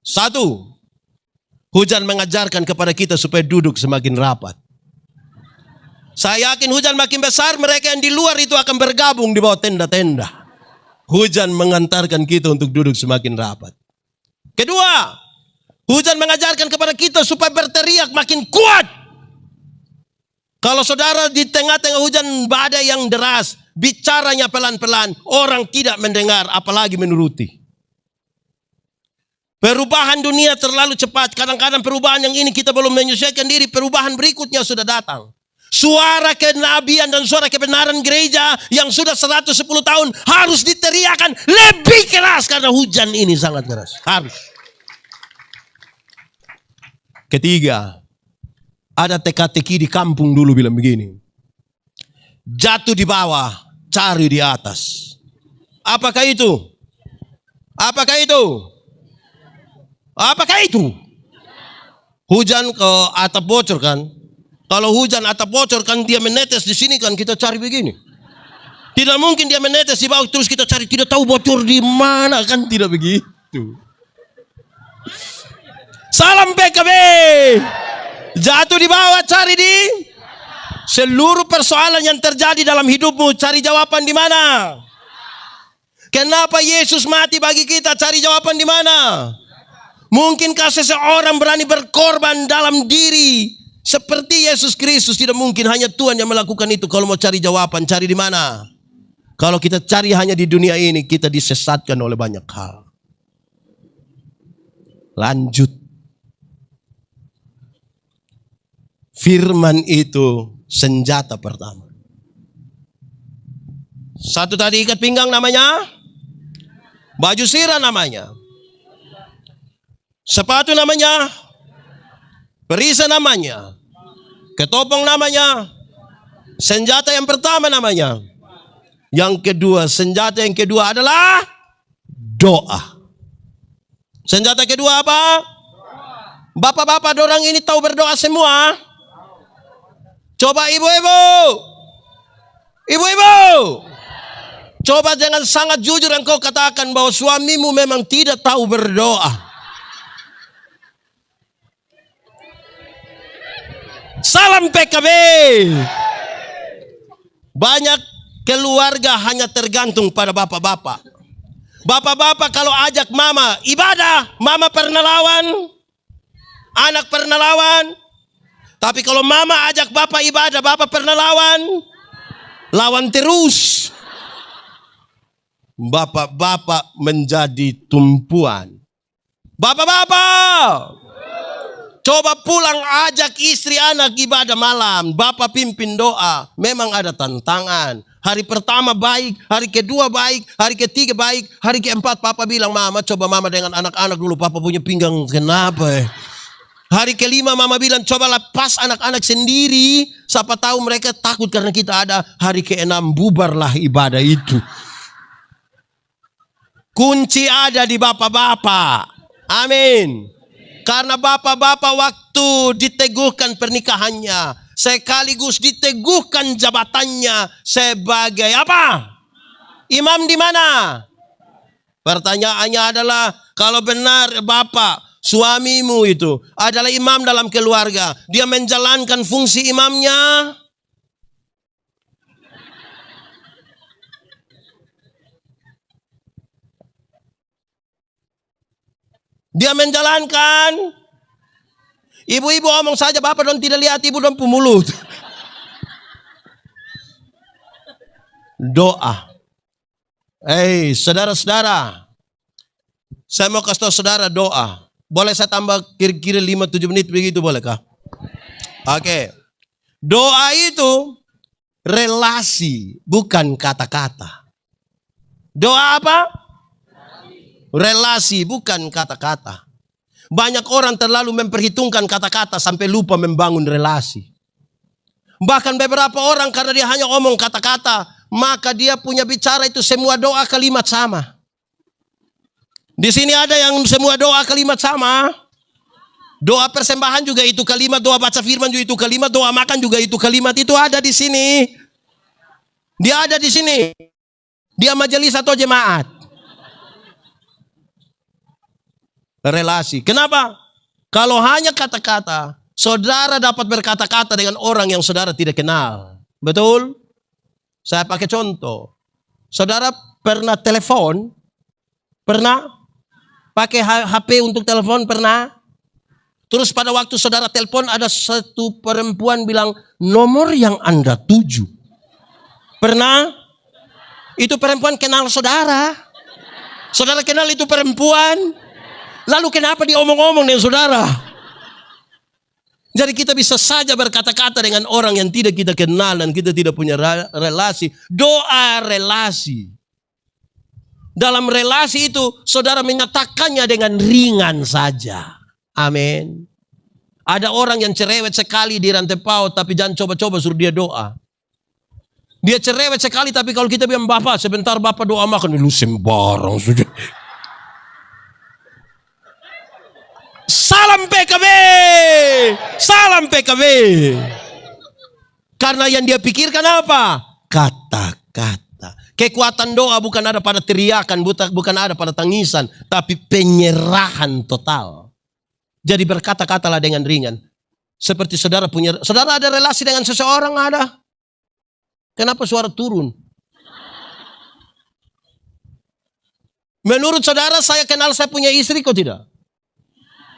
1, hujan mengajarkan kepada kita supaya duduk semakin rapat. Saya yakin hujan makin besar, mereka yang di luar itu akan bergabung di bawah tenda-tenda. Hujan mengantarkan kita untuk duduk semakin rapat. Kedua, hujan mengajarkan kepada kita supaya berteriak makin kuat. Kalau saudara di tengah-tengah hujan badai yang deras, bicaranya pelan-pelan, orang tidak mendengar, apalagi menuruti. Perubahan dunia terlalu cepat. Kadang-kadang perubahan yang ini kita belum menyesuaikan diri. Perubahan berikutnya sudah datang. Suara kenabian dan suara kebenaran gereja yang sudah 110 tahun harus diteriakan lebih keras. Karena hujan ini sangat keras. Harus. Ketiga, ada teka-teki di kampung dulu bilang begini. Jatuh di bawah, cari di atas. Apakah itu? Apakah itu? Apakah itu? Hujan ke atap bocor kan? Kalau hujan atap bocor kan dia menetes di sini kan kita cari begini. Tidak mungkin dia menetes di bawah terus kita cari tidak tahu bocor di mana kan tidak begitu. Salam PKB. Jatuh di bawah cari di seluruh persoalan yang terjadi dalam hidupmu cari jawaban di mana? Kenapa Yesus mati bagi kita? Cari jawaban di mana? Mungkinkah seseorang berani berkorban dalam diri seperti Yesus Kristus? Tidak mungkin, hanya Tuhan yang melakukan itu. Kalau mau cari jawaban, cari di mana? Kalau kita cari hanya di dunia ini, kita disesatkan oleh banyak hal. Lanjut. Firman itu senjata pertama. 1 tadi ikat pinggang namanya, baju sirah namanya, sepatu namanya, perisai namanya, ketopong namanya, senjata yang pertama namanya. Yang kedua, senjata yang kedua adalah doa. Senjata kedua apa? Bapak-bapak dorang ini tahu berdoa semua? Coba ibu-ibu. Ibu-ibu. Coba jangan sangat jujur engkau katakan bahwa suamimu memang tidak tahu berdoa. Salam PKB. Banyak keluarga hanya tergantung pada bapak-bapak. Bapak-bapak kalau ajak mama ibadah, mama pernah lawan? Anak pernah lawan. Tapi kalau mama ajak bapak ibadah, bapak pernah lawan. Lawan terus. Bapak-bapak menjadi tumpuan. Bapak-bapak, coba pulang ajak istri anak ibadah malam. Bapak pimpin doa. Memang ada tantangan. Hari pertama baik, hari kedua baik, hari ketiga baik, hari keempat papa bilang, mama coba mama dengan anak-anak dulu, papa punya pinggang kenapa ya? Hari kelima mama bilang, coba lepas anak-anak sendiri, siapa tahu mereka takut karena kita ada. Hari keenam bubarlah ibadah itu. Kunci ada di bapak-bapak. Amin. Karena bapak-bapak waktu diteguhkan pernikahannya, sekaligus diteguhkan jabatannya sebagai apa? Imam di mana? Pertanyaannya adalah, kalau benar bapak, suamimu itu adalah imam dalam keluarga, dia menjalankan fungsi imamnya? Dia menjalankan. Ibu-ibu omong saja, bapak dong tidak lihat, ibu dong pemulut. Doa. Saudara-saudara, saya mau kasih tahu saudara doa. Boleh saya tambah kira-kira 5-7 menit begitu, bolehkah? Oke. Doa itu relasi, bukan kata-kata. Doa apa? Relasi, bukan kata-kata. Banyak orang terlalu memperhitungkan kata-kata sampai lupa membangun relasi. Bahkan beberapa orang karena dia hanya omong kata-kata, maka dia punya bicara itu semua doa kalimat sama. Di sini ada yang semua doa kalimat sama. Doa persembahan juga itu kalimat, doa baca firman juga itu kalimat, doa makan juga itu kalimat, itu ada di sini. Dia ada di sini. Dia majelis atau jemaat. Relasi. Kenapa? Kalau hanya kata-kata, saudara dapat berkata-kata dengan orang yang saudara tidak kenal. Betul? Saya pakai contoh. Saudara pernah telepon? Pernah? Pakai HP untuk telepon? Pernah? Terus pada waktu saudara telepon ada satu perempuan bilang, nomor yang Anda tuju. Pernah? Itu perempuan kenal saudara. Saudara kenal itu perempuan. Lalu kenapa dia omong-omong dengan saudara? Jadi kita bisa saja berkata-kata dengan orang yang tidak kita kenal dan kita tidak punya relasi. Doa relasi. Dalam relasi itu saudara menyatakannya dengan ringan saja. Amin. Ada orang yang cerewet sekali di rantai paut, tapi jangan coba-coba suruh dia doa. Dia cerewet sekali, tapi kalau kita bilang, bapak sebentar bapak doa makan, lu sembarang saja. Salam PKB. Salam PKB. Karena yang dia pikirkan apa? Kata-kata. Kekuatan doa bukan ada pada teriakan, bukan ada pada tangisan, tapi penyerahan total. Jadi berkata-katalah dengan ringan. Seperti saudara ada relasi dengan seseorang, ada. Kenapa suara turun? Menurut saudara saya kenal saya punya istri kok tidak?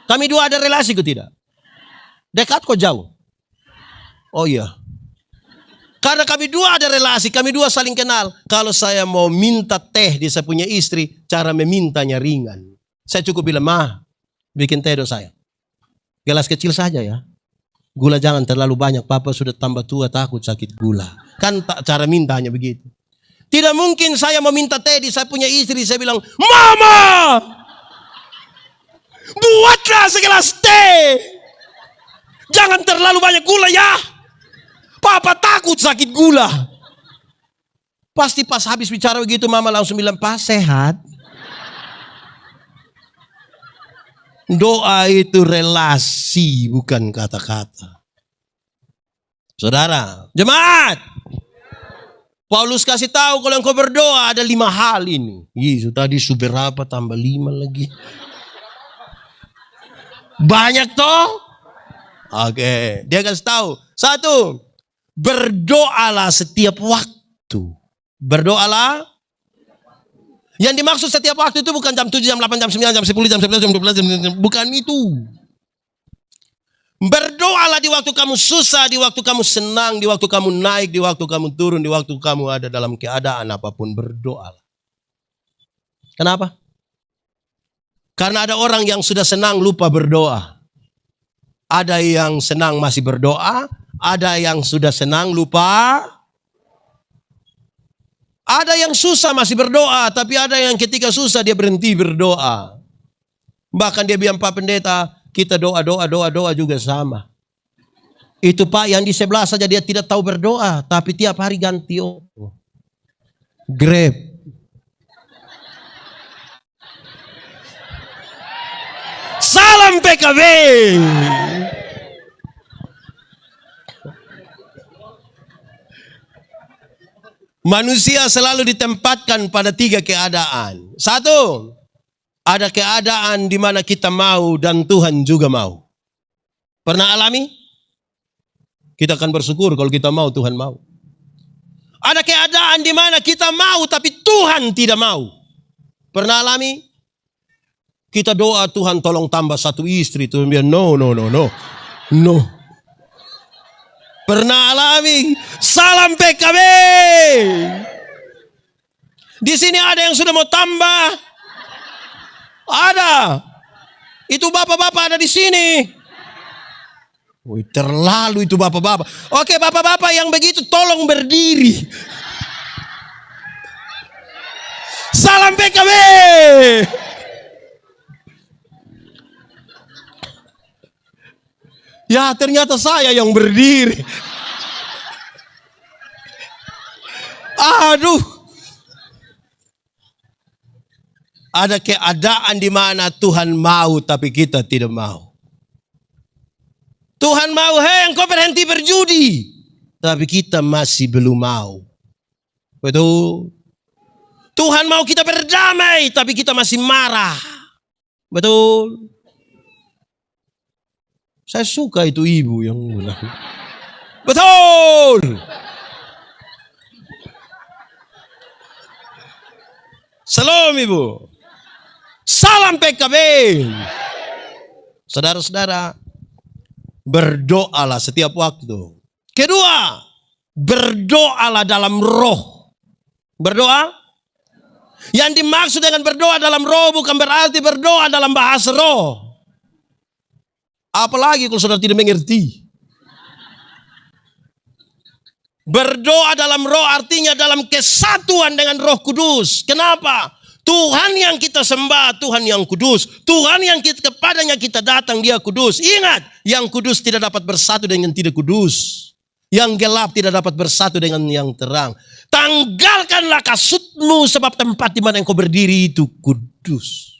Kami dua ada relasi kok tidak? Dekat kok jauh? Oh iya. Karena kami dua ada relasi, kami dua saling kenal. Kalau saya mau minta teh di saya punya istri, cara memintanya ringan. Saya cukup bilang, ma, bikin teh dong saya. Gelas kecil saja ya. Gula jangan terlalu banyak, papa sudah tambah tua takut sakit gula. Kan cara mintanya begitu. Tidak mungkin saya mau minta teh di saya punya istri, saya bilang, mama! Buatlah segelas teh. Jangan terlalu banyak gula ya. Papa takut sakit gula. Pasti pas habis bicara begitu mama langsung bilang, Pak sehat. Doa itu relasi, bukan kata-kata. Saudara, jemaat. Paulus kasih tahu kalau engkau berdoa ada 5 hal ini. Yesus tadi berapa tambah 5 lagi. Banyak toh? Oke, dia kasih tahu. 1, berdoalah setiap waktu. Berdoalah. Yang dimaksud setiap waktu itu bukan jam 7, jam 8, jam 9, jam 10, jam 11, jam 12, jam 12. Bukan itu. Berdoalah di waktu kamu susah, di waktu kamu senang, di waktu kamu naik, di waktu kamu turun, di waktu kamu ada dalam keadaan apapun, berdoalah. Kenapa? Karena ada orang yang sudah senang lupa berdoa. Ada yang senang masih berdoa, ada yang sudah senang lupa. Ada yang susah masih berdoa, tapi ada yang ketika susah dia berhenti berdoa. Bahkan dia bilang, Pak Pendeta, kita doa juga sama. Itu Pak yang di sebelah saja dia tidak tahu berdoa, tapi tiap hari ganti Grab. Salam PKB. Manusia selalu ditempatkan pada 3 keadaan. 1, ada keadaan di mana kita mau dan Tuhan juga mau. Pernah alami? Kita akan bersyukur kalau kita mau, Tuhan mau. Ada keadaan di mana kita mau tapi Tuhan tidak mau. Pernah alami? Kita doa, Tuhan tolong tambah 1 istri. Tuhan bilang, no. Pernah alami? Salam PKB. Di sini ada yang sudah mau tambah. Ada. Itu bapak-bapak ada di sini. Wih, terlalu itu bapak-bapak. Oke, bapak-bapak yang begitu tolong berdiri. Salam PKB. Ya, ternyata saya yang berdiri. Aduh. Ada keadaan di mana Tuhan mau tapi kita tidak mau. Tuhan mau, hei engkau berhenti berjudi. Tapi kita masih belum mau. Betul. Tuhan mau kita berdamai tapi kita masih marah. Betul. Saya suka itu ibu yang bilang. Betul. Salam ibu. Salam PKB. Saudara-saudara, berdoalah setiap waktu. Kedua, berdoalah dalam roh. Berdoa? Yang dimaksud dengan berdoa dalam roh bukan berarti berdoa dalam bahasa roh. Apalagi kalau saudara tidak mengerti. Berdoa dalam roh artinya dalam kesatuan dengan Roh Kudus. Kenapa? Tuhan yang kita sembah, Tuhan yang kudus. Tuhan yang kepadanya kita datang, dia kudus. Ingat, yang kudus tidak dapat bersatu dengan yang tidak kudus. Yang gelap tidak dapat bersatu dengan yang terang. Tanggalkanlah kasutmu sebab tempat di mana engkau berdiri itu kudus.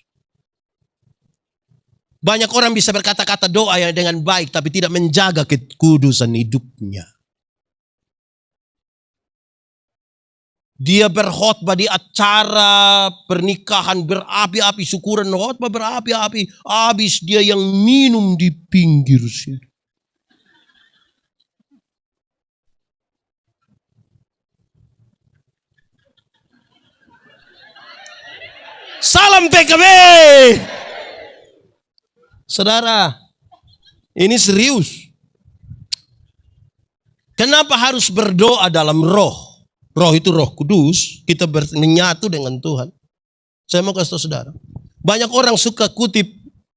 Banyak orang bisa berkata-kata doa yang dengan baik tapi tidak menjaga kekudusan hidupnya. Dia berkhotbah di acara pernikahan berapi-api, syukuran khotbah berapi-api. Habis dia yang minum di pinggir sini. Salam PKB. Saudara, ini serius. Kenapa harus berdoa dalam roh? Roh itu Roh Kudus, kita menyatu dengan Tuhan. Saya mau kasih tahu saudara. Banyak orang suka kutip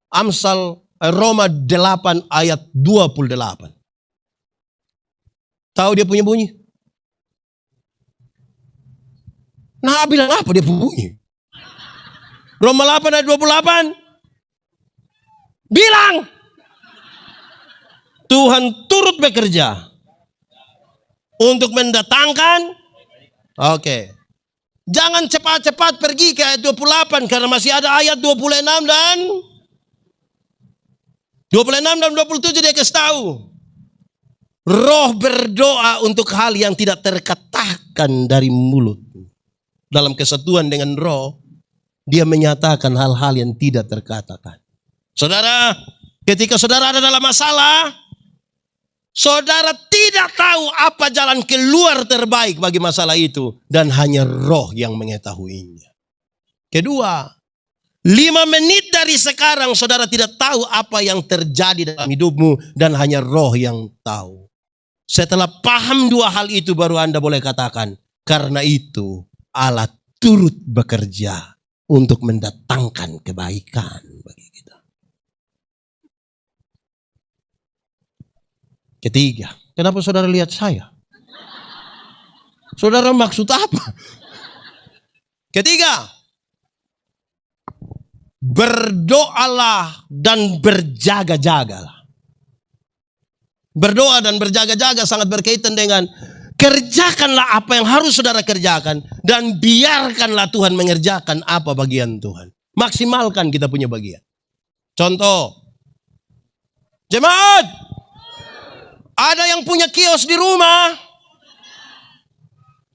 Amsal Roma 8 ayat 28. Tahu dia punya bunyi? Nah, bilang apa dia punya bunyi? Roma 8 ayat 28. Bilang Tuhan turut bekerja untuk mendatangkan. Oke. Jangan cepat-cepat pergi ke ayat 28 karena masih ada ayat 26 dan 27 dia kasih tahu. Roh berdoa untuk hal yang tidak terkatakan dari mulut. Dalam kesatuan dengan roh, dia menyatakan hal-hal yang tidak terkatakan. Saudara, ketika saudara ada dalam masalah, saudara tidak tahu apa jalan keluar terbaik bagi masalah itu. Dan hanya roh yang mengetahuinya. Kedua, 5 menit dari sekarang saudara tidak tahu apa yang terjadi dalam hidupmu dan hanya Roh yang tahu. Setelah paham 2 hal itu baru Anda boleh katakan, karena itu Allah turut bekerja untuk mendatangkan kebaikan bagi kita. Ketiga, kenapa saudara lihat saya? Saudara maksud apa? Ketiga, berdoalah dan berjaga-jagalah. Berdoa dan berjaga-jaga sangat berkaitan dengan kerjakanlah apa yang harus saudara kerjakan dan biarkanlah Tuhan mengerjakan apa bagian Tuhan. Maksimalkan kita punya bagian. Contoh, jemaat, ada yang punya kios di rumah.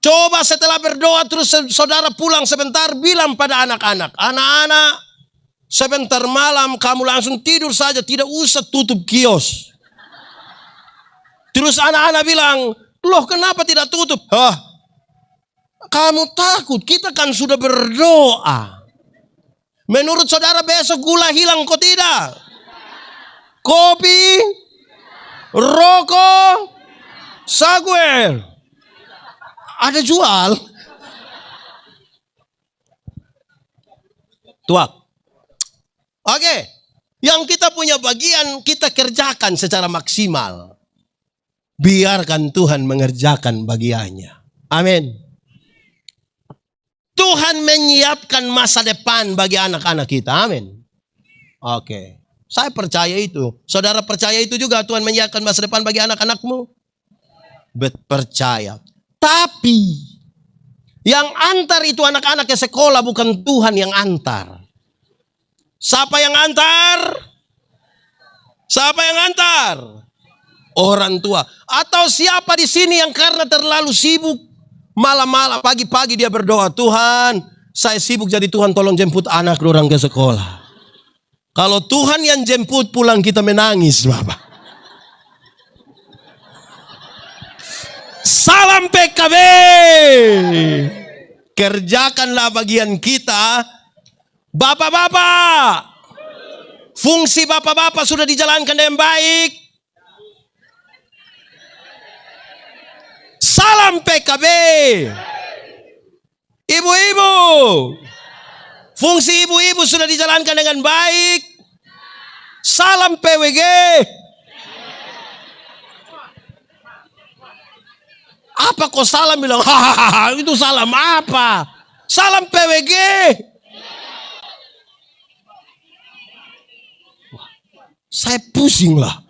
Coba setelah berdoa terus saudara pulang sebentar, bilang pada anak-anak, anak-anak, sebentar malam kamu langsung tidur saja, tidak usah tutup kios. Terus anak-anak bilang, loh kenapa tidak tutup? Hah, kamu takut, kita kan sudah berdoa. Menurut saudara besok gula hilang kok tidak? Kopi, rokok, saguer. Ada jual. Tuak. Oke. Yang kita punya bagian kita kerjakan secara maksimal. Biarkan Tuhan mengerjakan bagiannya. Amin. Tuhan menyiapkan masa depan bagi anak-anak kita. Amin. Oke. Saya percaya itu. Saudara percaya itu juga Tuhan menyiapkan masa depan bagi anak-anakmu? Percaya. Tapi yang antar itu anak-anak ke sekolah, bukan Tuhan yang antar. Siapa yang antar? Siapa yang antar? Orang tua. Atau siapa di sini yang karena terlalu sibuk malam-malam, pagi-pagi dia berdoa, Tuhan, saya sibuk jadi Tuhan tolong jemput anak orang ke sekolah. Kalau Tuhan yang jemput pulang kita menangis, Bapak. Salam PKB. Kerjakanlah bagian kita. Bapak-bapak, fungsi bapak-bapak sudah dijalankan dengan baik. Salam PKB. Ibu-ibu, fungsi ibu-ibu sudah dijalankan dengan baik. Salam PWG. Apa kok salam bilang, hahaha, itu salam apa? Salam PWG. Wah, saya pusing lah.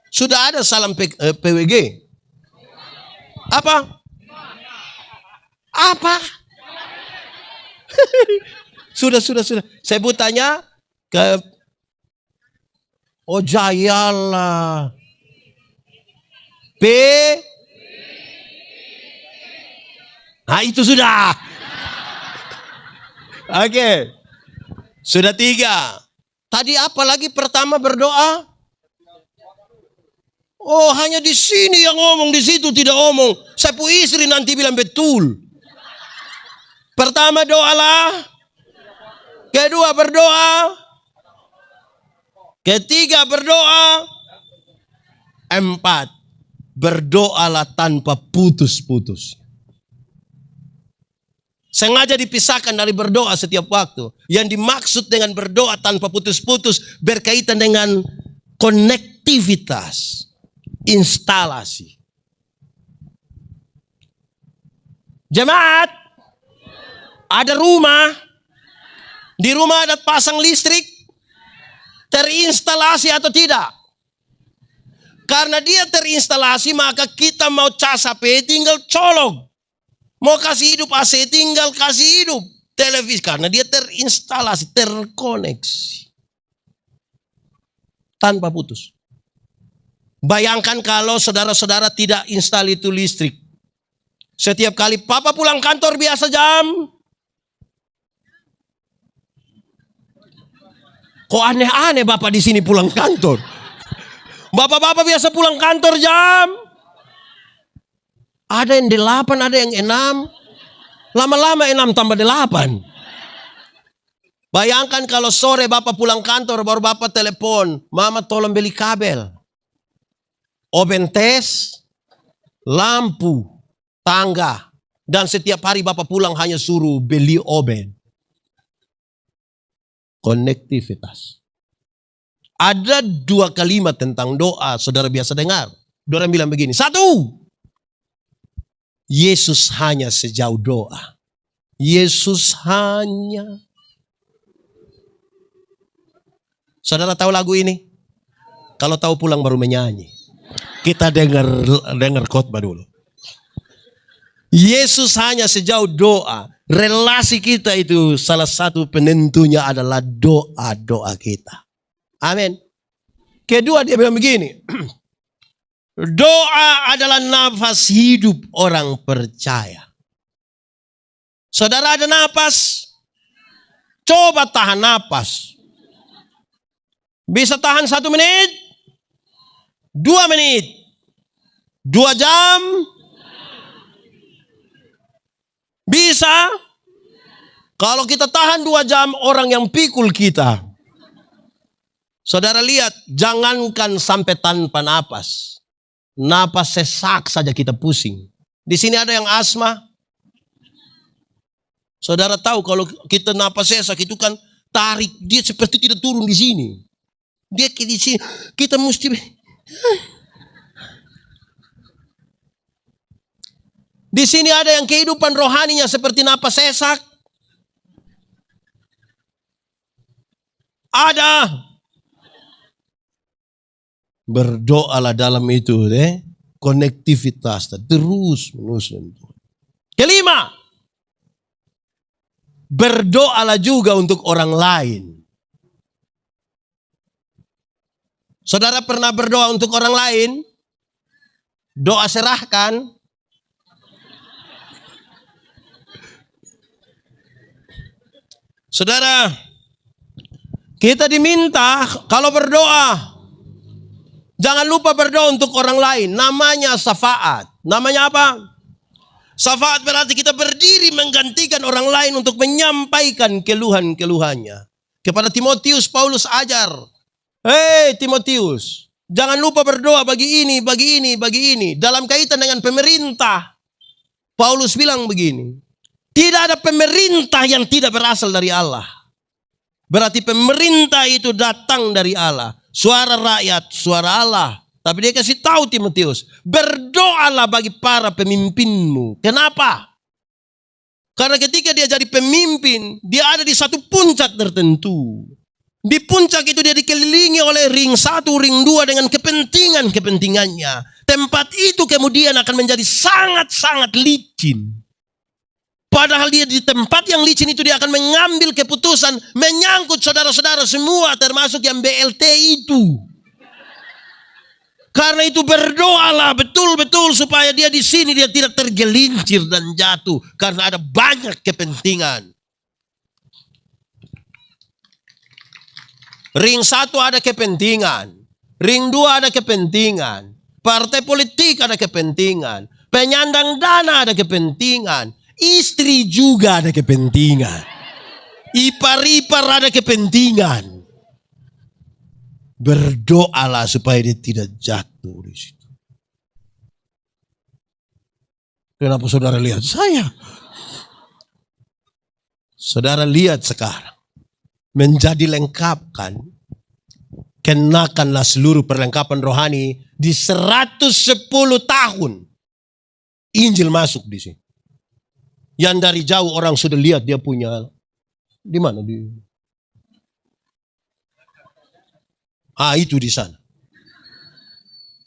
Sudah ada salam PWG. Apa? Apa? Sudah. Saya tanya ke Jayalah. Nah itu sudah. Oke. Sudah 3. Tadi apa lagi pertama berdoa? Oh hanya di sini yang ngomong, di situ tidak ngomong. Saya punya istri nanti bilang betul. Pertama doalah. Kedua berdoa. Ketiga berdoa. 4. Berdoalah tanpa putus-putus. Sengaja dipisahkan dari berdoa setiap waktu. Yang dimaksud dengan berdoa tanpa putus-putus berkaitan dengan konektivitas, instalasi. Jemaat, ada rumah. Di rumah ada pasang listrik. Terinstalasi atau tidak? Karena dia terinstalasi maka kita mau cas HP tinggal colok. Mau kasih hidup AC tinggal kasih hidup. Televisi karena dia terinstalasi, terkoneksi. Tanpa putus. Bayangkan kalau saudara-saudara tidak install itu listrik. Setiap kali papa pulang kantor biasa jam. Kok aneh-aneh bapak di sini pulang kantor. Bapak-bapak biasa pulang kantor jam. Ada yang 8, ada yang 6. Lama-lama 6 tambah 8. Bayangkan kalau sore Bapak pulang kantor, baru Bapak telepon, Mama tolong beli kabel, oven tes, lampu, tangga. Dan setiap hari Bapak pulang hanya suruh beli oven. Konektivitas. Ada 2 kalimat tentang doa, saudara biasa dengar. Orang bilang begini, 1, Yesus hanya sejauh doa. Yesus hanya. Saudara tahu lagu ini? Kalau tahu pulang baru menyanyi. Kita dengar khotbah dulu. Yesus hanya sejauh doa. Relasi kita itu salah satu penentunya adalah doa-doa kita. Amin. Kedua dia bilang begini. Doa adalah nafas hidup orang percaya. Saudara ada nafas? Coba tahan nafas. Bisa tahan 1 menit? 2 menit? 2 jam? Bisa? Kalau kita tahan 2 jam, orang yang pikul kita. Saudara lihat, jangankan sampai tanpa napas. Napas sesak saja kita pusing. Di sini ada yang asma. Saudara tahu kalau kita napas sesak itu kan tarik, dia seperti tidak turun di sini. Dia di sini, kita mesti. Di sini ada yang kehidupan rohaninya seperti napas sesak. Ada. Berdoalah dalam itu, konektivitas terus menerus. Kelima, berdoalah juga untuk orang lain. Saudara pernah berdoa untuk orang lain? Doa serahkan. Saudara, kita diminta kalau berdoa, jangan lupa berdoa untuk orang lain. Namanya syafaat. Namanya apa? Syafaat berarti kita berdiri menggantikan orang lain untuk menyampaikan keluhan-keluhannya. Kepada Timotius, Paulus ajar. Hei Timotius, jangan lupa berdoa bagi ini, bagi ini, bagi ini. Dalam kaitan dengan pemerintah, Paulus bilang begini. Tidak ada pemerintah yang tidak berasal dari Allah. Berarti pemerintah itu datang dari Allah. Suara rakyat, suara Allah. Tapi dia kasih tahu Timotius, berdoalah bagi para pemimpinmu. Kenapa? Karena ketika dia jadi pemimpin, dia ada di satu puncak tertentu. Di puncak itu dia dikelilingi oleh ring 1, ring 2 dengan kepentingannya. Tempat itu kemudian akan menjadi sangat-sangat licin. Padahal dia di tempat yang licin itu dia akan mengambil keputusan menyangkut saudara-saudara semua termasuk yang BLT itu. Karena itu berdoalah betul-betul supaya dia di sini dia tidak tergelincir dan jatuh karena ada banyak kepentingan. Ring 1 ada kepentingan, ring 2 ada kepentingan, partai politik ada kepentingan, penyandang dana ada kepentingan. Istri juga ada kepentingan. Ipar-ipar ada kepentingan. Berdoalah supaya dia tidak jatuh di situ. Kenapa saudara lihat saya? Saudara lihat sekarang. Menjadi lengkapkan. Kenakanlah seluruh perlengkapan rohani di 110 tahun. Injil masuk di sini. Yang dari jauh orang sudah lihat dia punya. Di mana? Itu di sana.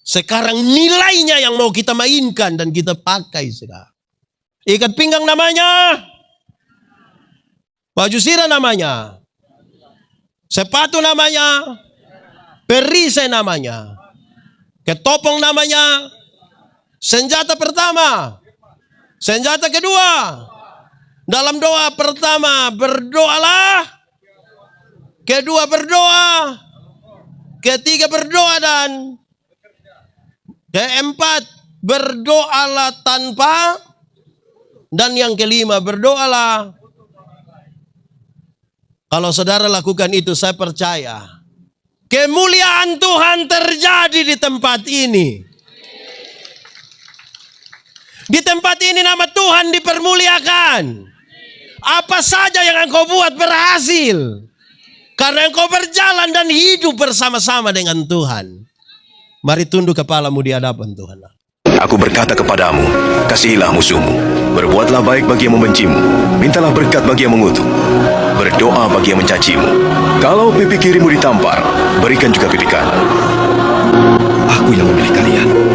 Sekarang nilainya yang mau kita mainkan dan kita pakai sekarang. Ikat pinggang namanya. Baju sirah namanya. Sepatu namanya. Perisai namanya. Ketopong namanya. Senjata pertama. Senjata kedua. Dalam doa pertama berdoalah. Kedua berdoa. Ketiga berdoa dan keempat berdoalah tanpa. Dan yang kelima berdoalah. Kalau saudara lakukan itu, saya percaya kemuliaan Tuhan terjadi di tempat ini. Di tempat ini nama Tuhan dipermuliakan. Apa saja yang engkau buat berhasil. Karena engkau berjalan dan hidup bersama-sama dengan Tuhan. Mari tunduk kepalamu di hadapan Tuhan. Aku berkata kepadamu, kasihilah musuhmu, berbuatlah baik bagi yang membencimu, mintalah berkat bagi yang mengutuk, berdoa bagi yang mencacimu. Kalau pipi kirimu ditampar, berikan juga pipi kanan. Aku yang memilih kalian.